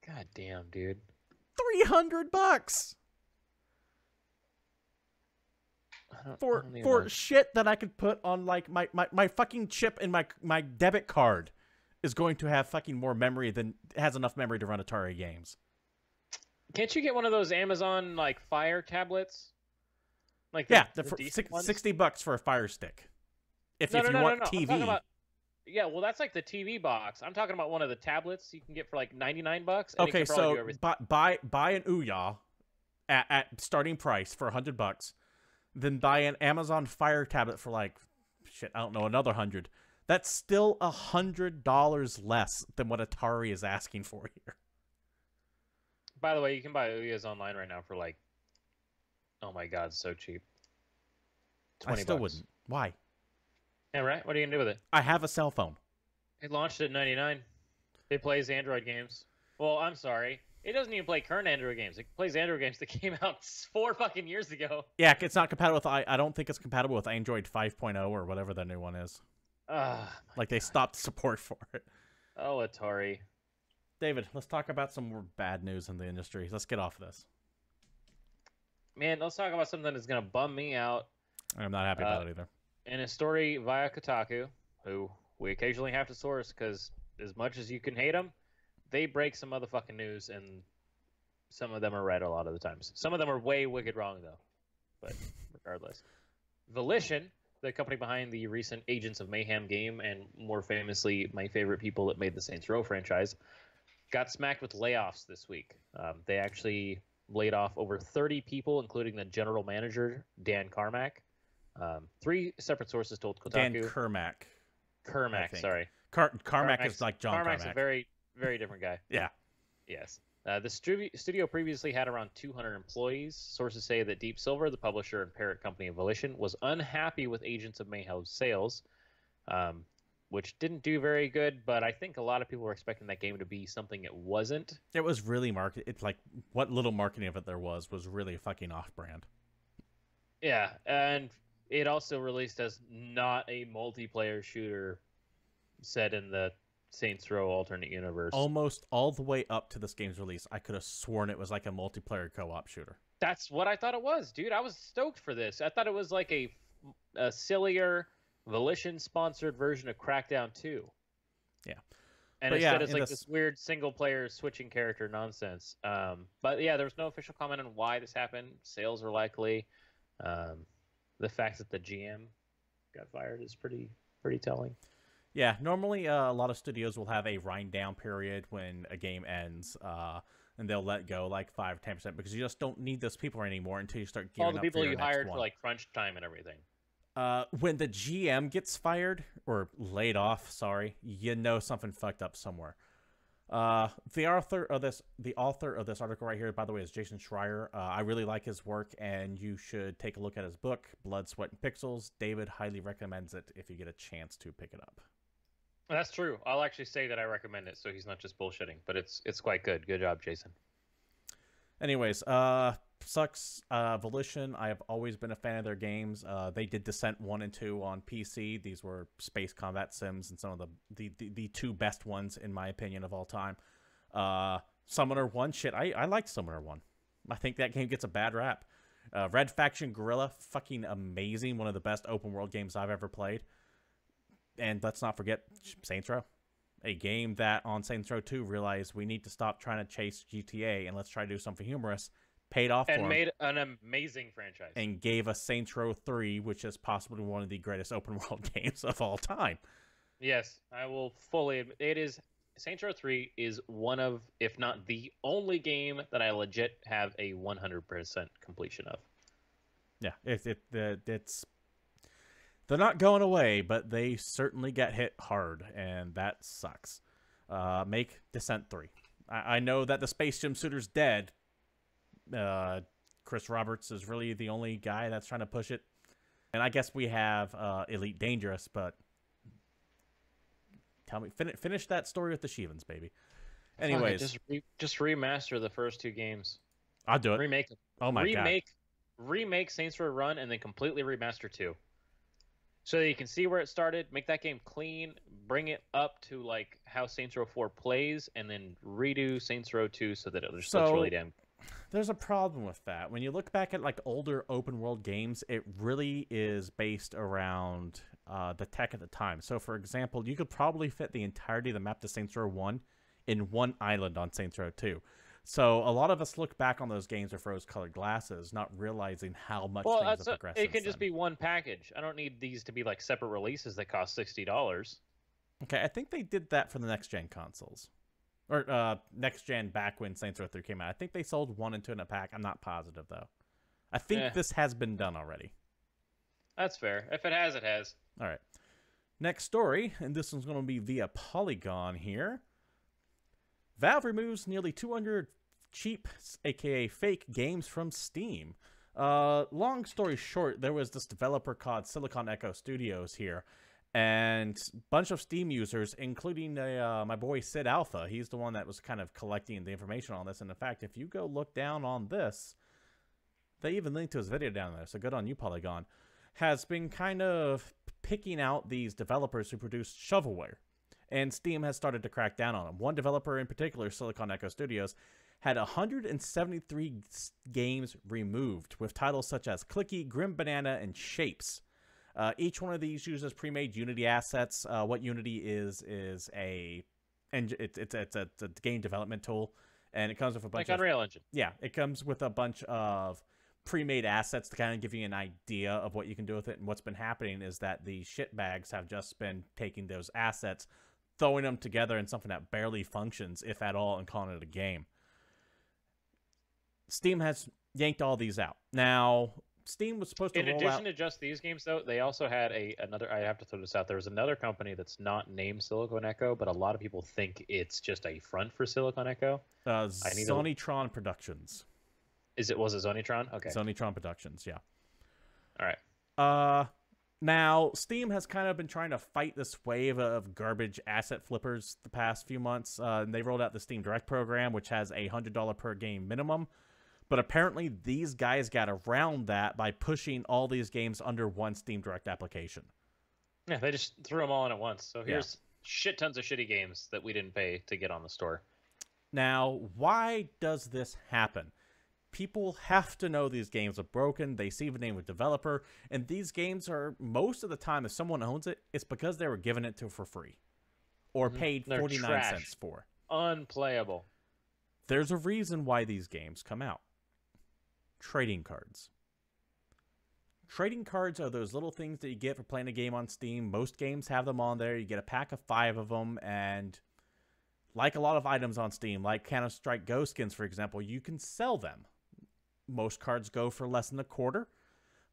God damn, dude.
$300 for shit that I could put on like my fucking chip in my debit card is going to have fucking more memory than has enough memory to run Atari games.
Can't you get one of those Amazon like Fire tablets? Like
the $60 for a Fire Stick. If you want TV.
Yeah, well, that's like the TV box. I'm talking about one of the tablets you can get for like $99. And
okay, so buy an Ouya at starting price for $100. Then buy an Amazon Fire tablet for like shit, I don't know, another 100. That's still $100 less than what Atari is asking for here.
By the way, you can buy Ouyas online right now for like, oh my god, so cheap. $20.
I still wouldn't. Why?
Yeah, right. What are you gonna do with it?
I have a cell phone.
It launched at $99. It plays Android games. Well, I'm sorry. It doesn't even play current Android games. It plays Android games that came out 4 fucking years ago.
Yeah, it's not compatible with. I don't think it's compatible with Android 5.0 or whatever the new one is. Like they stopped support for it.
Oh, Atari.
David, let's talk about some more bad news in the industry. Let's get off of this.
Man, let's talk about something that's gonna bum me out.
I'm not happy about it either.
In a story via Kotaku, who we occasionally have to source because as much as you can hate them, they break some motherfucking news, and some of them are right a lot of the times. Some of them are way wicked wrong, though. But regardless. Volition, the company behind the recent Agents of Mayhem game, and more famously, my favorite people that made the Saints Row franchise, got smacked with layoffs this week. They actually laid off over 30 people, including the general manager, Dan Carmack. 3 separate sources told Kotaku.
Dan Carmack.
Carmack, sorry.
Carmack is like John
Carmack's
Carmack.
A very, very different guy.
Yeah.
Yes. The studio previously had around 200 employees. Sources say that Deep Silver, the publisher and parent company of Volition, was unhappy with Agents of Mayhem's sales, which didn't do very good, but I think a lot of people were expecting that game to be something it wasn't.
It was really it's like what little marketing of it there was really fucking off-brand.
Yeah, and it also released as not a multiplayer shooter set in the Saints Row alternate universe.
Almost all the way up to this game's release, I could have sworn it was like a multiplayer co-op shooter.
That's what I thought it was, dude. I was stoked for this. I thought it was like a sillier Volition-sponsored version of Crackdown 2.
Yeah.
And
but
instead
yeah,
it's like this weird single-player switching character nonsense. But yeah, there was no official comment on why this happened. Sales are likely. The fact that the GM got fired is pretty telling.
Yeah, normally a lot of studios will have a wind down period when a game ends, and they'll let go like 5-10% because you just don't need those people anymore until you start gearing
all the
up
people
for your
you
next
hired
one.
for like crunch time and everything.
When the GM gets fired or laid off, sorry, you know something fucked up somewhere. The author of this article right here, by the way, is Jason Schreier. I really like his work, and you should take a look at his book, Blood, Sweat, and Pixels. David highly recommends it if you get a chance to pick it up.
That's true. I'll actually say that I recommend it, so he's not just bullshitting. But it's quite good. Good job, Jason.
Anyways, sucks. Volition, I have always been a fan of their games. They did Descent 1 and 2 on PC. These were space combat sims and some of the two best ones, in my opinion, of all time. Summoner 1, shit, I liked Summoner 1. I think that game gets a bad rap. Red Faction Guerrilla, fucking amazing. One of the best open world games I've ever played. And let's not forget Saints Row. A game that on Saints Row 2 realized we need to stop trying to chase GTA and let's try to do something humorous. Paid off for
and
him,
made an amazing franchise.
and gave us Saints Row 3, which is possibly one of the greatest open world games of all time.
Yes, I will fully admit it is. Saints Row 3 is one of, if not the only game that I legit have a 100% completion of.
Yeah, it's they're not going away, but they certainly got hit hard, and that sucks. Make Descent 3. I know that the Space Gym Suiter's dead. Chris Roberts is really the only guy that's trying to push it. And I guess we have Elite Dangerous, but tell me, finish that story with the Shivans, baby. Anyways.
Just remaster the first two games.
I'll do it.
Remake them.
Oh my god.
Remake Saints Row Run and then completely remaster 2. So that you can see where it started, make that game clean, bring it up to like how Saints Row 4 plays, and then redo Saints Row 2 so that it looks really damn.
There's a problem with that. When you look back at like older open world games, it really is based around the tech at the time. So for example, you could probably fit the entirety of the map to Saints Row 1 in one island on Saints Row 2. So a lot of us look back on those games with rose-colored glasses, not realizing how much things have progressed.
It can just be one package. I don't need these to be like separate releases that cost $60.
Okay, I think they did that for the next-gen consoles. Or next-gen back when Saints Row 3 came out. I think they sold 1 and 2 in a pack. I'm not positive, though. I think this has been done already.
That's fair. If it has, it has.
All right. Next story, and this one's going to be via Polygon here. Valve removes nearly 200 cheap, aka fake, games from Steam. Long story short, there was this developer called Silicon Echo Studios here, and a bunch of Steam users, including my boy Sid Alpha, he's the one that was kind of collecting the information on this. And in fact, if you go look down on this, they even linked to his video down there, so good on you, Polygon, has been kind of picking out these developers who produce shovelware. And Steam has started to crack down on them. One developer in particular, Silicon Echo Studios, had 173 games removed, with titles such as Clicky, Grim Banana, and Shapes. Each one of these uses pre-made Unity assets. What Unity is a game development tool, and it comes with a bunch
of Unreal Engine.
Yeah, it comes with a bunch of pre-made assets to kind of give you an idea of what you can do with it. And what's been happening is that the shitbags have just been taking those assets, throwing them together in something that barely functions, if at all, and calling it a game. Steam has yanked all these out. Now, Steam was supposed to roll out...
In addition to just these games, though, they also had another... I have to throw this out. There was another company that's not named Silicon Echo, but a lot of people think it's just a front for Silicon Echo.
Zonitron Productions.
Was it Zonitron? Okay.
Zonitron Productions, yeah.
All right.
Now, Steam has kind of been trying to fight this wave of garbage asset flippers the past few months. And they rolled out the Steam Direct program, which has a $100 per game minimum. But apparently these guys got around that by pushing all these games under one Steam Direct application.
Yeah, they just threw them all in at once. So
Yeah.
here's shit tons of shitty games that we didn't pay to get on the store.
Now, why does this happen? People have to know these games are broken. They see the name of developer, and these games are, most of the time, if someone owns it, it's because they were given it to for free or paid
They're
49
trash.
cents for.
Unplayable.
There's a reason why these games come out. Trading cards. Trading cards are those little things that you get for playing a game on Steam. Most games have them on there. You get a pack of 5 of them, and like a lot of items on Steam, like Counter-Strike Go skins, for example, you can sell them. Most cards go for less than a quarter,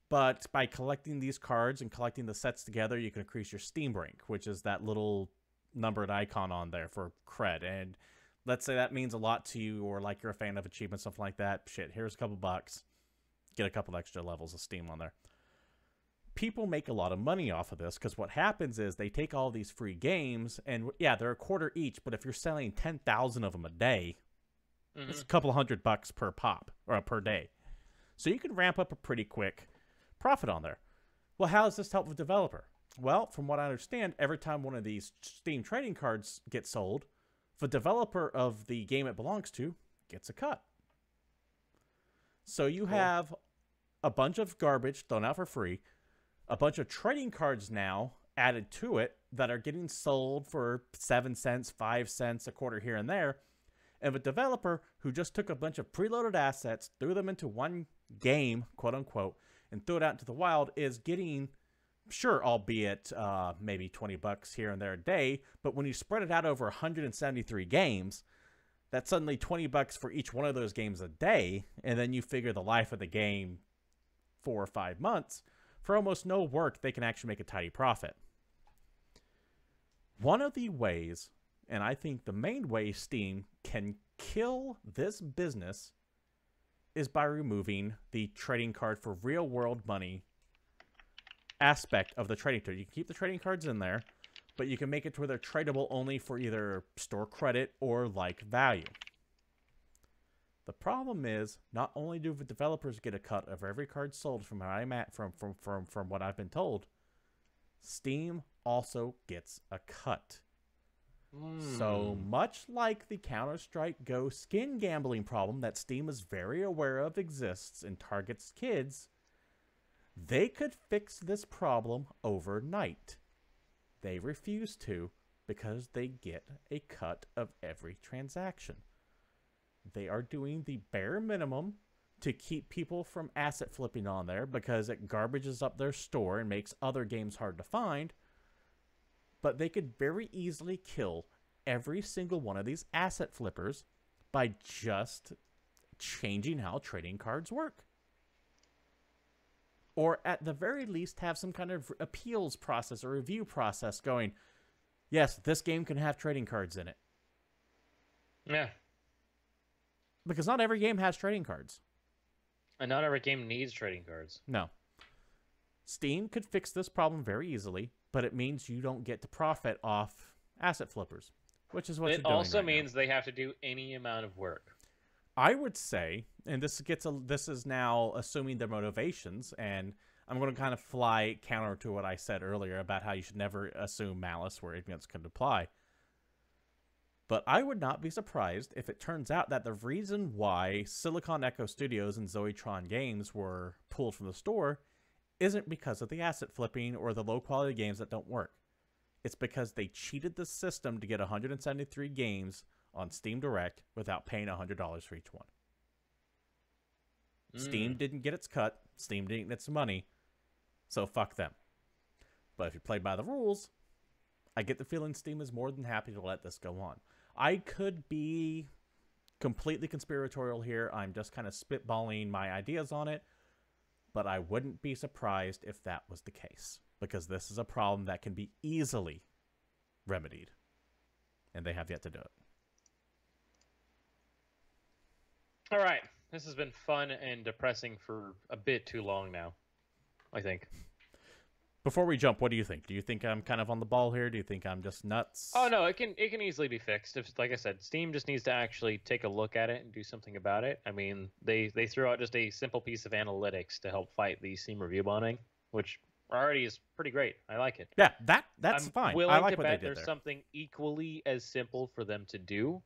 but by collecting these cards and collecting the sets together, you can increase your Steam rank, which is that little numbered icon on there for cred. And let's say that means a lot to you, or like you're a fan of achievements, something like that. Shit, here's a couple bucks. Get a couple extra levels of Steam on there. People make a lot of money off of this because what happens is they take all these free games, and yeah, they're a quarter each, but if you're selling 10,000 of them a day, it's a couple $100 per pop or per day. So you can ramp up a pretty quick profit on there. Well, how does this help the developer? Well, from what I understand, every time one of these Steam trading cards gets sold, the developer of the game it belongs to gets a cut. So you have a bunch of garbage thrown out for free, a bunch of trading cards now added to it that are getting sold for 7 cents, 5 cents, a quarter here and there. And the developer who just took a bunch of preloaded assets, threw them into one game, quote unquote, and threw it out into the wild is getting, sure, albeit maybe $20 here and there a day, but when you spread it out over 173 games, that's suddenly $20 for each one of those games a day, and then you figure the life of the game 4 or 5 months, for almost no work, they can actually make a tidy profit. One of the ways, and I think the main way Steam can kill this business, is by removing the trading card for real-world money aspect of the trading card. You can keep the trading cards in there, but you can make it to where they're tradable only for either store credit or like value. The problem is, not only do the developers get a cut of every card sold from where I'm at, from what I've been told, Steam also gets a cut. So much like the Counter-Strike Go skin gambling problem that Steam is very aware of exists and targets kids, they could fix this problem overnight. They refuse to because they get a cut of every transaction. They are doing the bare minimum to keep people from asset flipping on there because it garbages up their store and makes other games hard to find. But they could very easily kill every single one of these asset flippers by just changing how trading cards work. Or at the very least have some kind of appeals process or review process going, yes, this game can have trading cards in it.
Yeah.
Because not every game has trading cards.
And not every game needs trading cards.
No. Steam could fix this problem very easily, but it means you don't get to profit off asset flippers, which is what you're doing.
It also
right
means
now.
they have to do any amount of work.
I would say, and this is now assuming their motivations, and I'm going to kind of fly counter to what I said earlier about how you should never assume malice where ignorance could apply. But I would not be surprised if it turns out that the reason why Silicon Echo Studios and Zoetron Games were pulled from the store isn't because of the asset flipping or the low quality games that don't work. It's because they cheated the system to get 173 games on Steam Direct without paying $100 for each one. Steam didn't get its cut. Steam didn't get its money. So fuck them. But if you play by the rules, I get the feeling Steam is more than happy to let this go on. I could be completely conspiratorial here. I'm just kind of spitballing my ideas on it. But I wouldn't be surprised if that was the case. Because this is a problem that can be easily remedied. And they have yet to do it.
All right. This has been fun and depressing for a bit too long now, I think.
Before we jump, what do you think? Do you think I'm kind of on the ball here? Do you think I'm just nuts?
Oh no, it can easily be fixed. If, like I said, Steam just needs to actually take a look at it and do something about it. I mean, they threw out just a simple piece of analytics to help fight the Steam review bonding, which already is pretty great. I like it.
Yeah, that's
I'm
fine.
willing
I like
to
what they
bet
did
there's
there.
something equally as simple for them to do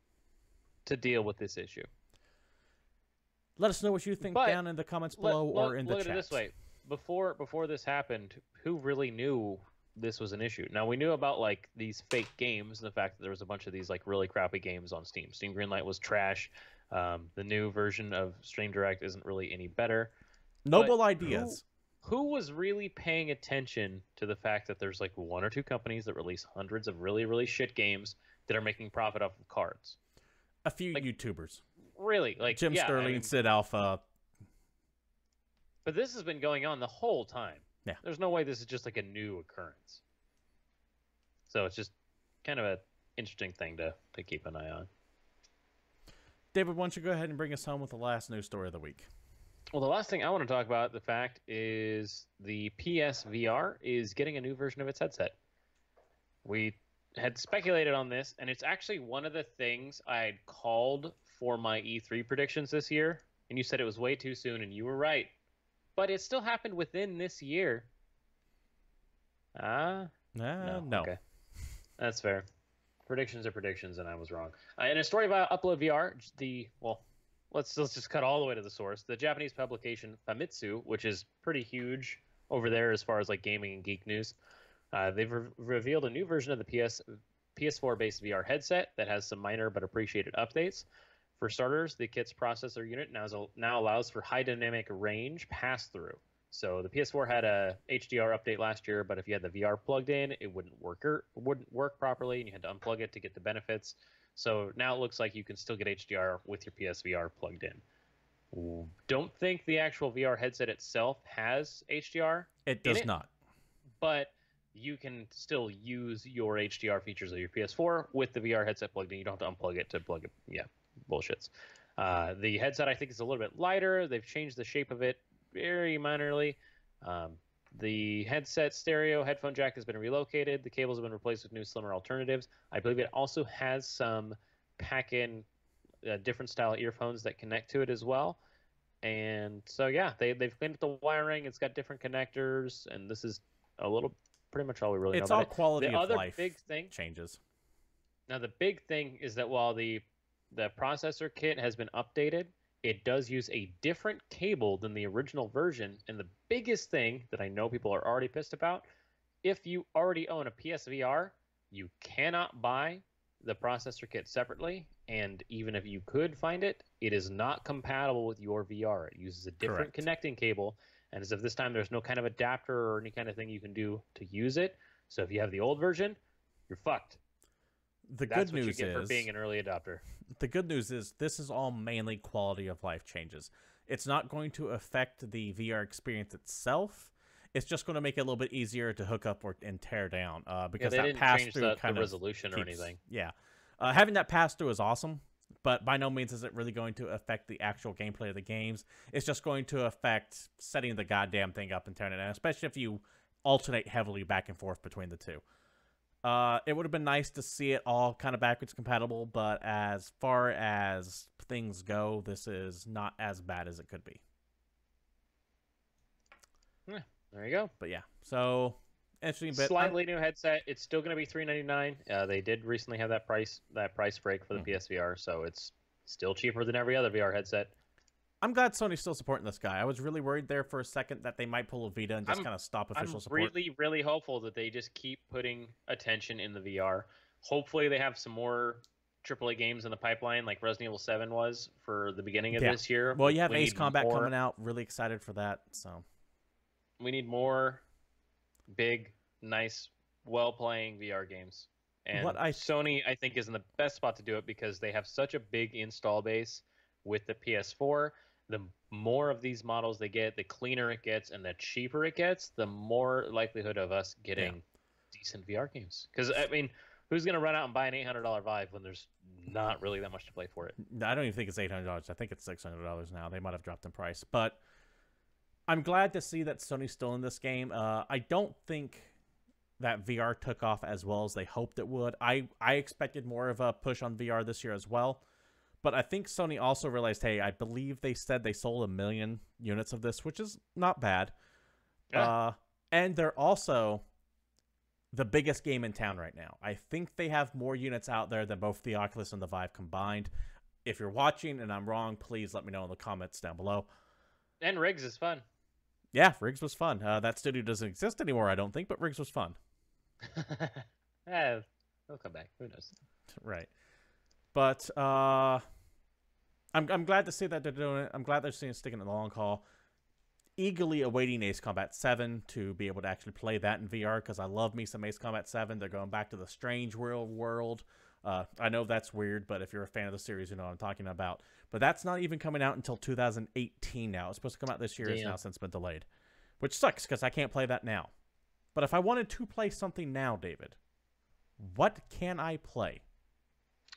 to deal with this issue.
Let us know what you think
But
down in the comments below or in the
look
chat.
at it this way: before this happened, who really knew this was an issue? Now we knew about like these fake games and the fact that there was a bunch of these like really crappy games on Steam. Steam Greenlight was trash. The new version of Stream Direct isn't really any better.
Noble
But
ideas.
Who was really paying attention to the fact that there's like one or two companies that release hundreds of really, really shit games that are making profit off of cards?
A few
like,
YouTubers.
Really? Like
Jim
yeah,
Sterling,
I mean,
Sid Alpha.
but this has been going on the whole time.
Yeah.
There's no way this is just like a new occurrence. So it's just kind of an interesting thing to keep an eye on.
David, why don't you go ahead and bring us home with the last news story of the week?
Well, the last thing I want to talk about, the fact is the PSVR is getting a new version of its headset. We had speculated on this, and it's actually one of the things I had called for my E3 predictions this year, and you said it was way too soon, and you were right. But it still happened within this year. No. Okay. That's fair. Predictions are predictions, and I was wrong. In a story about Upload VR, let's just cut all the way to the source. The Japanese publication Famitsu, which is pretty huge over there as far as like gaming and geek news, they've revealed a new version of the PS4-based VR headset that has some minor but appreciated updates. For starters, the kit's processor unit now allows for high dynamic range pass-through. So the PS4 had a HDR update last year, but if you had the VR plugged in, it wouldn't work properly, and you had to unplug it to get the benefits. So now it looks like you can still get HDR with your PSVR plugged in. Don't think the actual VR headset itself has HDR.
It does not. But
you can still use your HDR features of your PS4 with the VR headset plugged in. You don't have to unplug it to plug it. Yeah, bullshits. The headset, I think, is a little bit lighter. They've changed the shape of it very minorly. The headset stereo headphone jack has been relocated. The cables have been replaced with new, slimmer alternatives. I believe it also has some pack-in different style earphones that connect to it as well. And so, yeah, they've cleaned up the wiring. It's got different connectors, and this is pretty much all we really know about it.
It's all quality of
other
life
big thing
changes.
Now, the big thing is that while the processor kit has been updated, it does use a different cable than the original version. And the biggest thing that I know people are already pissed about, if you already own a PSVR, you cannot buy the processor kit separately. And even if you could find it, it is not compatible with your VR. It uses a different connecting cable. And as of this time, there's no kind of adapter or any kind of thing you can do to use it. So if you have the old version, you're fucked.
That's
what
good news
you get for being an early adopter.
The good news is this is all mainly quality of life changes. It's not going to affect the VR experience itself. It's just going to make it a little bit easier to hook up and tear down because
they
that
didn't
pass
change
through
the
kind of
resolution or anything.
Yeah, having that pass through is awesome, but by no means is it really going to affect the actual gameplay of the games. It's just going to affect setting the goddamn thing up and turning it down, especially if you alternate heavily back and forth between the two. It would have been nice to see it all kind of backwards compatible, but as far as things go, this is not as bad as it could be.
Yeah, there you go.
But yeah, so interesting bit.
Slightly new headset. It's still going to be $399. They did recently have that price break for the PSVR, so it's still cheaper than every other VR headset.
I'm glad Sony's still supporting this guy. I was really worried there for a second that they might pull a Vita and just kind of stop official support.
I'm really, really hopeful that they just keep putting attention in the VR. Hopefully they have some more AAA games in the pipeline like Resident Evil 7 was for the beginning of this year.
Well, you have Ace Combat coming out. Really excited for that. So
we need more big, nice, well-playing VR games. And Sony, I think, is in the best spot to do it because they have such a big install base with the PS4. The more of these models they get, the cleaner it gets, and the cheaper it gets, the more likelihood of us getting decent VR games. Because, I mean, who's going to run out and buy an $800 Vive when there's not really that much to play for it?
I don't even think it's $800. I think it's $600 now. They might have dropped in price. But I'm glad to see that Sony's still in this game. I don't think that VR took off as well as they hoped it would. I expected more of a push on VR this year as well. But I think Sony also realized, hey, I believe they said they sold 1 million units of this, which is not bad.
Yeah.
And they're also the biggest game in town right now. I think they have more units out there than both the Oculus and the Vive combined. If you're watching and I'm wrong, please let me know in the comments down below.
And Riggs is fun.
Yeah, Riggs was fun. That studio doesn't exist anymore, I don't think, but Riggs was fun.
Yeah, he'll come back. Who knows?
Right. But I'm glad to see that they're doing it. I'm glad they're sticking in the long haul. Eagerly awaiting Ace Combat 7 to be able to actually play that in VR because I love me some Ace Combat 7. They're going back to the Strange world. I know that's weird, but if you're a fan of the series, you know what I'm talking about. But that's not even coming out until 2018 now. It's supposed to come out this year. Damn. It's now since been delayed, which sucks because I can't play that now. But if I wanted to play something now, David, what can I play?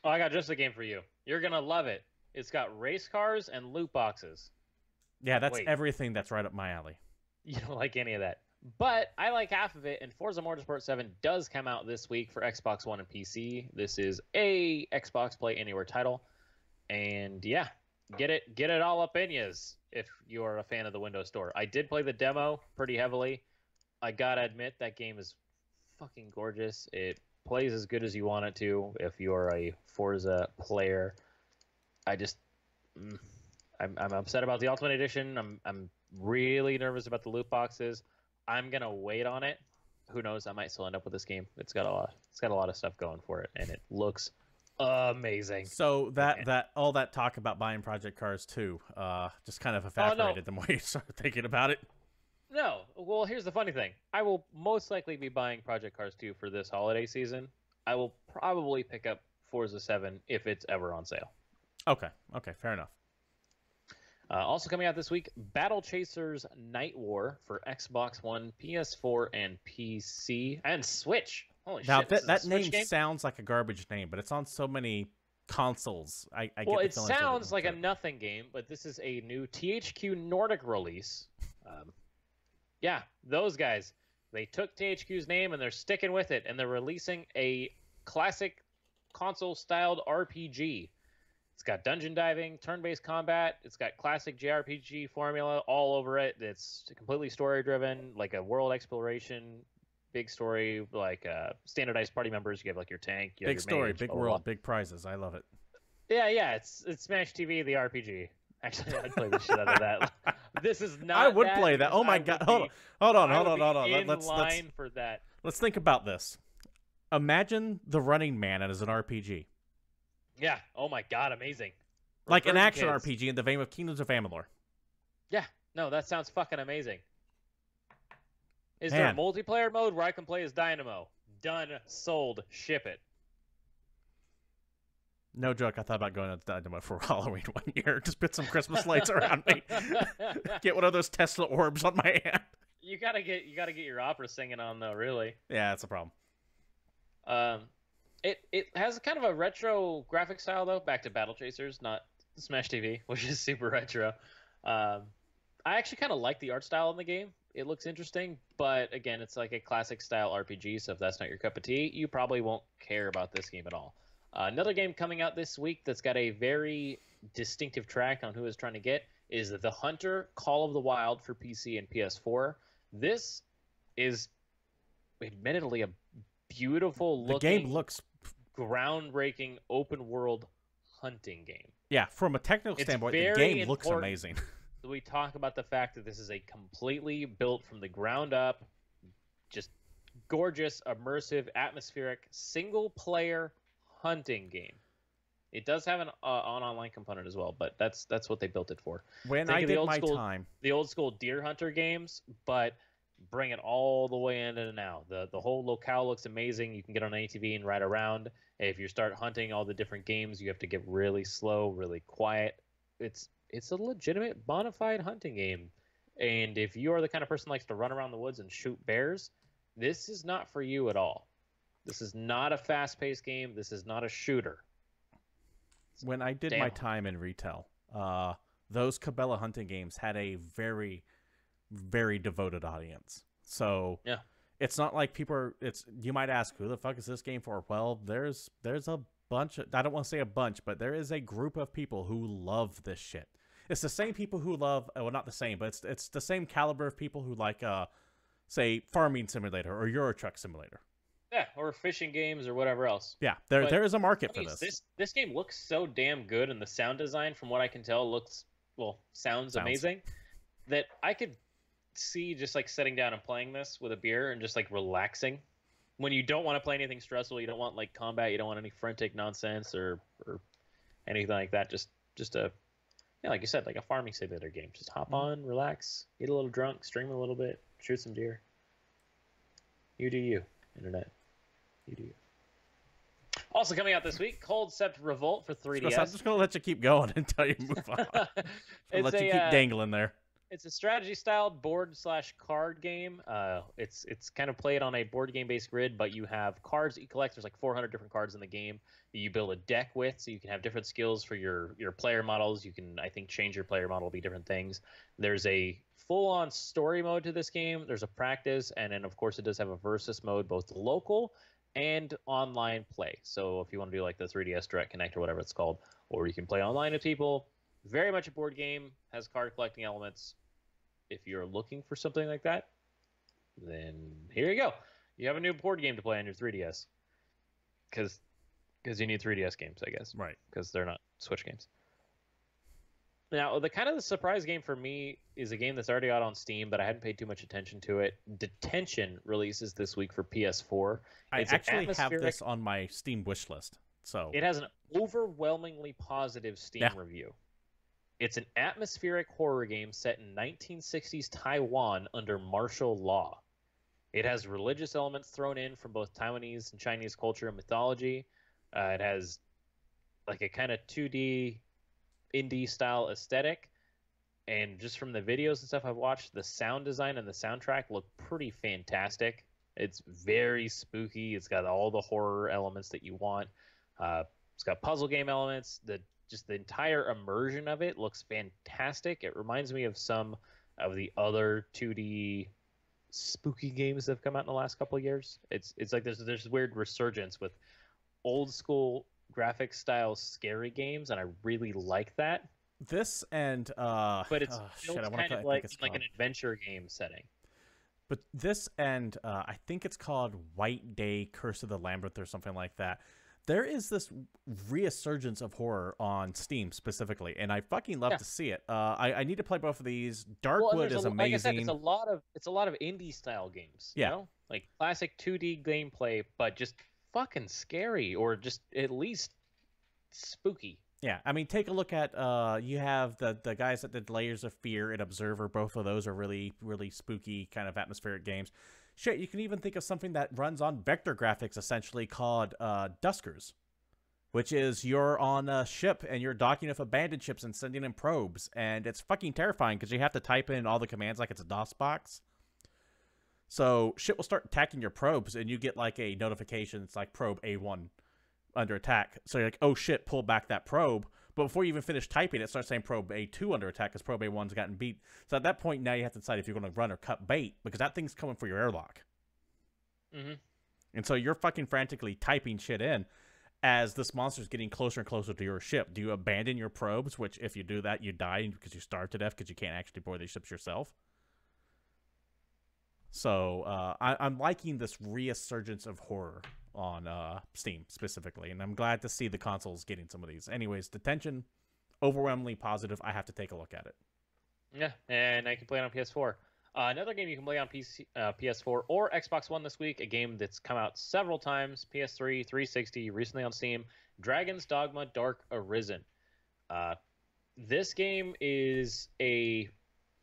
Oh, I got just a game for you. You're going to love it. It's got race cars and loot boxes.
Yeah, that's everything that's right up my alley.
You don't like any of that. But I like half of it, and Forza Motorsport 7 does come out this week for Xbox One and PC. This is a Xbox Play Anywhere title. And yeah, get it all up in yous if you're a fan of the Windows Store. I did play the demo pretty heavily. I gotta admit, that game is fucking gorgeous. It plays as good as you want it to if you're a Forza player. I'm upset about the Ultimate Edition. I'm really nervous about the loot boxes. I'm gonna wait on it. Who knows? I might still end up with this game. It's got a lot of stuff going for it, and it looks amazing.
So that all that talk about buying Project Cars 2 just kind of evaporated the more you started thinking about it.
No. Well, here's the funny thing. I will most likely be buying Project Cars 2 for this holiday season. I will probably pick up Forza 7 if it's ever on sale.
Okay, fair enough.
Also coming out this week, Battle Chasers Night War for Xbox One, PS4, and PC, and Switch. Holy shit!
That name sounds like a garbage name, but it's on so many consoles.
Well, it sounds like a nothing game, but this is a new THQ Nordic release. Yeah, those guys. They took THQ's name and they're sticking with it, and they're releasing a classic console-styled RPG. It's got dungeon diving, turn-based combat. It's got classic JRPG formula all over it. It's completely story-driven, like a world exploration, big story, like standardized party members. You have like your tank, you have
big story, big world, big prizes. I love it.
Yeah, it's Smash TV, the RPG. Actually, I'd play the shit out of that. This is not.
I would play that. Oh my god! Hold on. Let's think about this. Imagine the Running Man as an RPG.
Yeah. Oh my god, amazing.
Like an action RPG in the vein of Kingdoms of Amalur.
Yeah. No, that sounds fucking amazing. Is there a multiplayer mode where I can play as Dynamo? Done. Sold. Ship it.
No joke. I thought about going to Dynamo for Halloween one year. Just put some Christmas lights around me. Get one of those Tesla orbs on my hand.
You gotta get your opera singing on though. Really.
Yeah, that's a problem.
It has kind of a retro graphic style though. Back to Battle Chasers, not Smash TV, which is super retro. I actually kind of like the art style in the game. It looks interesting, but again, it's like a classic style RPG. So if that's not your cup of tea, you probably won't care about this game at all. Another game coming out this week that's got a very distinctive track on who is trying to get is The Hunter Call of the Wild for PC and PS4. This is admittedly a beautiful looking,
the game looks
groundbreaking open world hunting game.
Yeah, from a technical standpoint, the game looks amazing.
We talk about the fact that this is a completely built from the ground up, just gorgeous, immersive, atmospheric, single player hunting game. It does have an online component as well, but that's what they built it for.
When I did my time,
the old school Deer Hunter games, but bring it all the way into now. The whole locale looks amazing. You can get on an ATV and ride around. If you start hunting all the different games, you have to get really slow, really quiet. It's a legitimate bona fide hunting game. And if you are the kind of person who likes to run around the woods and shoot bears, this is not for you at all. This is not a fast-paced game. This is not a shooter.
When I did my time in retail, those Cabela hunting games had a very very devoted audience. So
Yeah.
it's not like people are. You might ask, who the fuck is this game for? Well, there's a bunch. I don't want to say a bunch, but there is a group of people who love this shit. It's the same people who love. Well, not the same, but it's the same caliber of people who like, say, Farming Simulator or Euro Truck Simulator.
Yeah, or fishing games or whatever else.
Yeah, there is a market for this.
This game looks so damn good, and the sound design, from what I can tell, sounds amazing. That I could see just like sitting down and playing this with a beer and just like relaxing. When you don't want to play anything stressful, you don't want like combat, you don't want any frantic nonsense or anything like that. Just a, yeah, like you said, like a farming simulator game. Just hop on, relax, get a little drunk, stream a little bit, shoot some deer. You do you, internet. You do you. Also coming out this week, Cold Sept Revolt for 3DS.
I'm just gonna let you keep going until you move on. I'll let you keep dangling there.
It's a strategy-styled board/card game. It's kind of played on a board game-based grid, but you have cards that you collect. There's like 400 different cards in the game that you build a deck with, so you can have different skills for your player models. You can, I think, change your player model to be different things. There's a full-on story mode to this game. There's a practice, and then, of course, it does have a versus mode, both local and online play. So if you want to do like the 3DS Direct Connect or whatever it's called, or you can play online with people. Very much a board game, has card collecting elements. If you're looking for something like that, then here you go. You have a new board game to play on your 3DS. Because you need 3DS games, I guess.
Right.
Because they're not Switch games. Now, the surprise game for me is a game that's already out on Steam, but I hadn't paid too much attention to it. Detention releases this week for PS4.
I actually have this on my Steam wish list. So
it has an overwhelmingly positive Steam review. It's an atmospheric horror game set in 1960s Taiwan under martial law. It has religious elements thrown in from both Taiwanese and Chinese culture and mythology. It has like a kind of 2D indie style aesthetic, and just from the videos and stuff I've watched, the sound design and the soundtrack look pretty fantastic. It's very spooky. It's got all the horror elements that you want. It's got puzzle game elements. Just the entire immersion of it looks fantastic. It reminds me of some of the other 2D spooky games that have come out in the last couple of years. It's like there's this weird resurgence with old school graphic style scary games, and I really like that.
This and
but it's kind of like an adventure game setting.
But this and I think it's called White Day Curse of the Lambeth or something like that. There is this resurgence of horror on Steam specifically, and I fucking love to see it. I need to play both of these. Darkwood is amazing.
Like I said, it's a lot of indie style games.
Yeah,
you know? Like classic 2D gameplay, but just fucking scary, or just at least spooky.
Yeah, I mean, take a look at you have the guys that did Layers of Fear and Observer. Both of those are really, really spooky kind of atmospheric games. Shit, you can even think of something that runs on vector graphics, essentially, called Duskers, which is you're on a ship and you're docking with abandoned ships and sending in probes, and it's fucking terrifying because you have to type in all the commands like it's a DOS box. So shit will start attacking your probes, and you get like a notification. It's like probe A1 under attack. So you're like, oh shit, pull back that probe. But before you even finish typing, it starts saying probe A2 under attack because probe A1's gotten beat. So at that point, now you have to decide if you're going to run or cut bait, because that thing's coming for your airlock.
Mm-hmm.
And so you're fucking frantically typing shit in as this monster's getting closer and closer to your ship. Do you abandon your probes, which if you do that, you die because you starve to death because you can't actually board these ships yourself? So I'm liking this resurgence of horror on Steam specifically, and I'm glad to see the consoles getting some of these. Anyways, Detention, overwhelmingly positive. I have to take a look at it.
Yeah, and I can play it on PS4. Another game you can play on PS4 or Xbox One this week, a game that's come out several times, PS3, 360, recently on Steam, Dragon's Dogma Dark Arisen. This game is a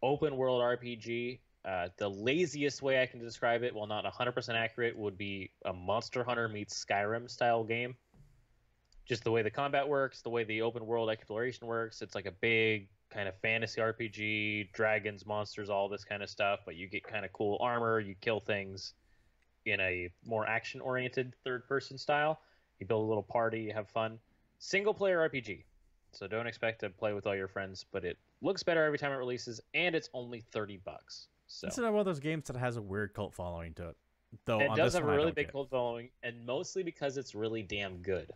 open world RPG. The laziest way I can describe it, while not 100% accurate, would be a Monster Hunter meets Skyrim style game. Just the way the combat works, the way the open world exploration works. It's like a big kind of fantasy RPG, dragons, monsters, all this kind of stuff, but you get kind of cool armor, you kill things in a more action-oriented third-person style. You build a little party, you have fun. Single-player RPG. So don't expect to play with all your friends, but it looks better every time it releases, and it's only $30. So
It's another one of those games that has a weird cult following to it. Though
it
on
does
this
have a
one, I
really
don't
big
get.
cult following, and mostly because it's really damn good.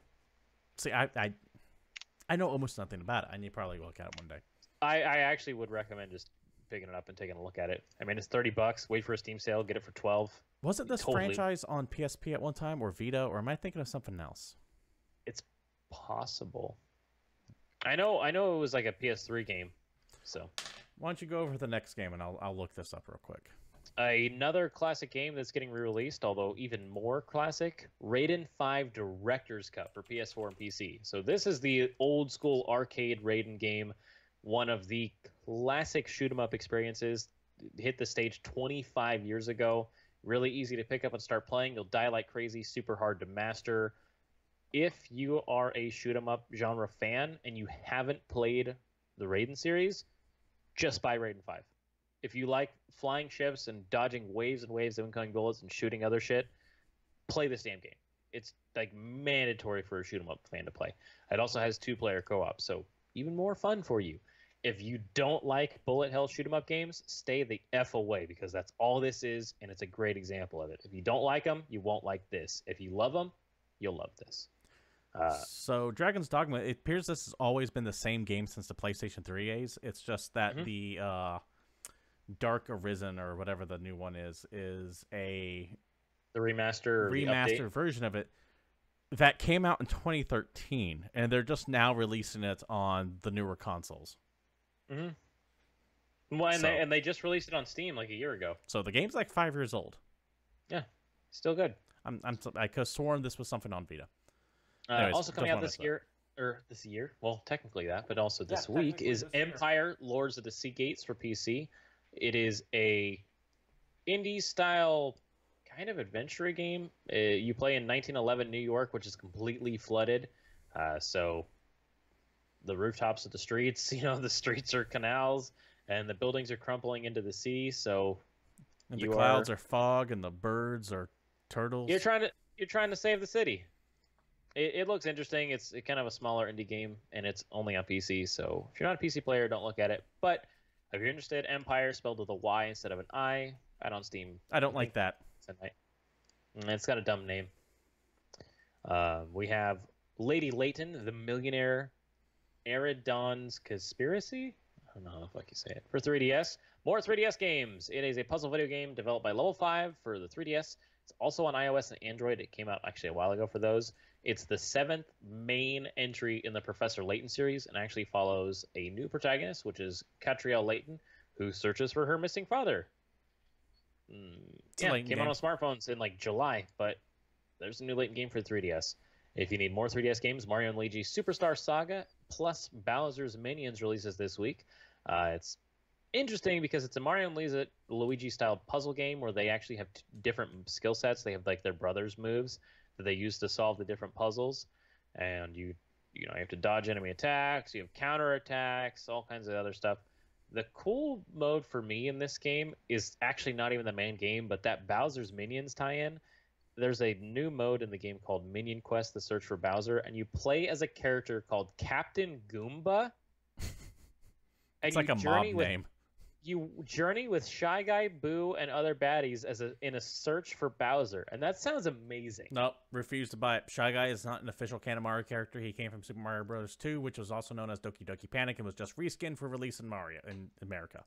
See, I know almost nothing about it. I need to probably look at it one day.
I actually would recommend just picking it up and taking a look at it. I mean, it's $30. Wait for a Steam sale, get it for 12.
Was it this
Totally.
franchise on PSP at one time, or Vita, or am I thinking of something else?
It's possible. I know it was like a PS3 game. So
Why don't you go over the next game, and I'll look this up real quick.
another classic game that's getting re-released, although even more classic, Raiden 5 Director's Cut for PS4 and PC. So this is the old school arcade Raiden game, one of the classic shoot 'em up experiences. Hit the stage 25 years ago. Really easy to pick up and start playing. You'll die like crazy, super hard to master. If you are a shoot 'em up genre fan and you haven't played the Raiden series, just buy Raiden 5. If you like flying ships and dodging waves and waves of incoming bullets and shooting other shit, play this damn game. It's like mandatory for a shoot 'em up fan to play. It also has 2-player co-op, so even more fun for you. If you don't like bullet hell shoot 'em up games, stay the F away, because that's all this is, and it's a great example of it. If you don't like them, you won't like this. If you love them, you'll love this.
So Dragon's Dogma, it appears this has always been the same game since the PlayStation 3 It's just that the Dark Arisen, or whatever the new one is a
the remastered
version of it that came out in 2013, and they're just now releasing it on the newer consoles.
Well, and they just released it on Steam like a year ago.
So the game's like 5 years old.
Yeah, still good.
I could have sworn this was something on Vita. Anyways,
also coming out this year, well, technically that, but also this week, is Empire Lords of the Sea Gates for PC. It is a indie-style kind of adventure game. You play in 1911 New York, which is completely flooded. So the rooftops of the streets, the streets are canals, and the buildings are crumpling into the sea. So
and the clouds are fog, and the birds are turtles.
You're trying to save the city. It looks interesting. It's kind of a smaller indie game, and it's only on PC. So if you're not a PC player, don't look at it. But if you're interested, Empire spelled with a Y instead of an I, out on Steam.
I don't like that.
It's got a dumb name. We have Lady Layton, the Millionaire Eridon's Conspiracy. I don't know how the fuck you say it. For 3DS. More 3DS games. It is a puzzle video game developed by Level 5 for the 3DS. It's also on iOS and Android. It came out actually a while ago for those. It's the 7th main entry in the Professor Layton series, and actually follows a new protagonist, which is Catriel Layton, who searches for her missing father. Came out on smartphones in like July, but there's a new Layton game for the 3DS. If you need more 3DS games, Mario & Luigi Superstar Saga plus Bowser's Minions releases this week. It's interesting because it's a Mario and Luigi style puzzle game where they actually have different skill sets. They have like their brothers' moves that they use to solve the different puzzles, and you have to dodge enemy attacks. You have counter attacks, all kinds of other stuff. The cool mode for me in this game is actually not even the main game, but that Bowser's Minions tie-in. There's a new mode in the game called Minion Quest: The Search for Bowser, and you play as a character called Captain Goomba.
It's like a mob name.
You journey with Shy Guy, Boo, and other baddies in a search for Bowser, and that sounds amazing.
Nope, refuse to buy it. Shy Guy is not an official canon Mario character. He came from Super Mario Bros. 2, which was also known as Doki Doki Panic, and was just reskinned for release in Mario in America.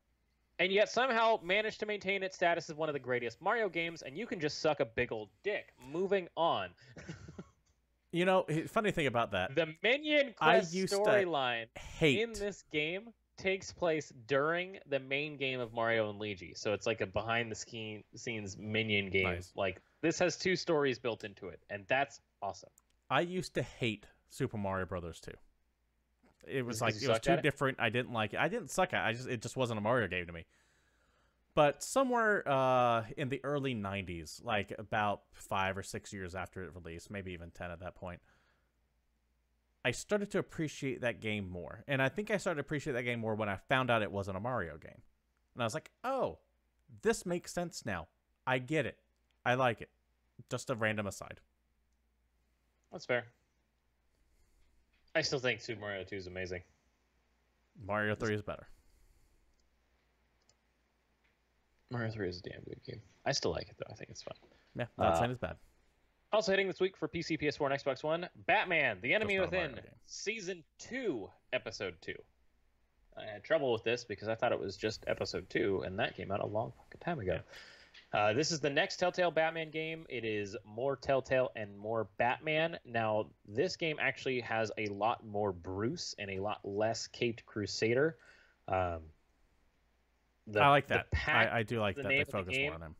And yet somehow managed to maintain its status as one of the greatest Mario games, and you can just suck a big old dick. Moving on.
Funny thing about that.
The Minion Quest storyline in this game takes place during the main game of Mario and Luigi. So it's like a behind-the-scenes Minion game.
Nice.
Like, this has 2 stories built into it, and that's awesome.
I used to hate Super Mario Brothers 2. It was too different. I didn't like it. I didn't suck at it. It just wasn't a Mario game to me. But somewhere in the early 90s, like about 5 or 6 years after it released, maybe even 10 at that point, I started to appreciate that game more. And I think I started to appreciate that game more when I found out it wasn't a Mario game. And I was like, oh, this makes sense now. I get it. I like it. Just a random aside.
That's fair. I still think Super Mario 2 is amazing.
Mario 3 is better.
Mario 3 is a damn good game. I still like it, though. I think it's fun.
Yeah, not saying it's bad.
Also hitting this week for PC, PS4, and Xbox One, Batman, The Enemy
Just not a
Within,
Mario game.
Season 2, Episode 2. I had trouble with this because I thought it was just Episode 2, and that came out a long fucking time ago. This is the next Telltale Batman game. It is more Telltale and more Batman. Now, this game actually has a lot more Bruce and a lot less Caped Crusader.
I like that. I do like that they focus more on him.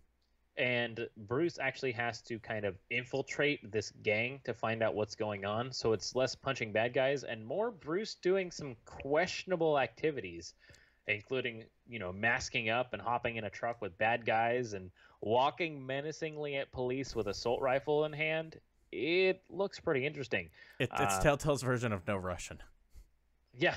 And Bruce actually has to kind of infiltrate this gang to find out what's going on. So it's less punching bad guys and more Bruce doing some questionable activities, including, masking up and hopping in a truck with bad guys and walking menacingly at police with assault rifle in hand. It looks pretty interesting.
It's Telltale's version of No Russian.
Yeah.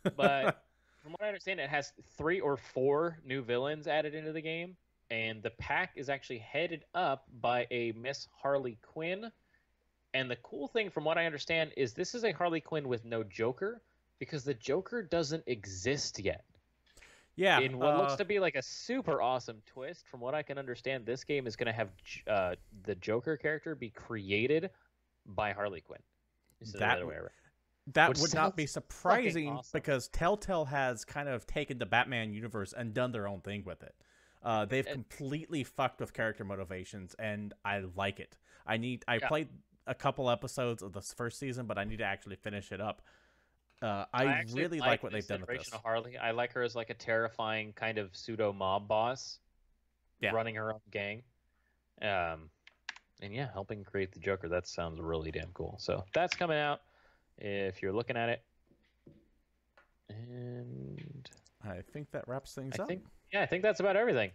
But from what I understand, it has 3 or 4 new villains added into the game. And the pack is actually headed up by a Miss Harley Quinn. And the cool thing, from what I understand, is this is a Harley Quinn with no Joker, because the Joker doesn't exist yet.
Yeah.
In what looks to be like a super awesome twist, from what I can understand, this game is going to have the Joker character be created by Harley Quinn.
That would not be surprising awesome. Because Telltale has kind of taken the Batman universe and done their own thing with it. They've completely fucked with character motivations, and I like it. I played a couple episodes of the first season, but I need to actually finish it up. I really like what they've done with this.
Of Harley. I like her as like a terrifying kind of pseudo mob boss, running her own gang, and helping create the Joker. That sounds really damn cool. So that's coming out if you're looking at it. And
I think that wraps things up.
I think that's about everything.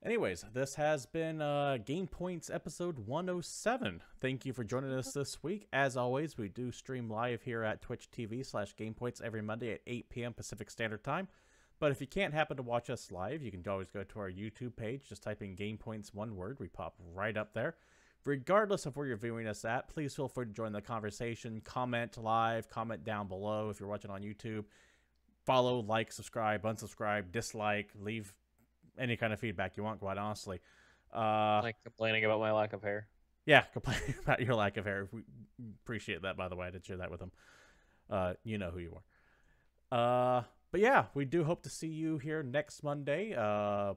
Anyways, this has been GamePoints episode 107. Thank you for joining us this week. As always, we do stream live here at Twitch TV/GamePoints every Monday at 8 p.m. Pacific Standard Time. But if you can't happen to watch us live, you can always go to our YouTube page. Just type in GamePoints, one word. We pop right up there. Regardless of where you're viewing us at, please feel free to join the conversation. Comment live, comment down below if you're watching on YouTube. Follow, like, subscribe, unsubscribe, dislike, leave any kind of feedback you want, quite honestly.
Like complaining about my lack of hair.
Yeah, complaining about your lack of hair. We appreciate that, by the way. I did share that with them. You know who you are. But yeah, we do hope to see you here next Monday.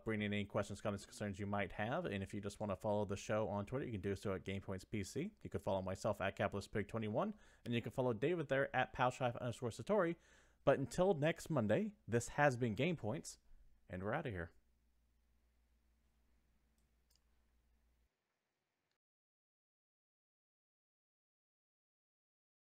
Bring in any questions, comments, concerns you might have. And if you just want to follow the show on Twitter, you can do so at GamePoints PC. You can follow myself at CapitalistPig21. And you can follow David there at _Satori. But until next Monday, this has been GamePoints, and we're out of here.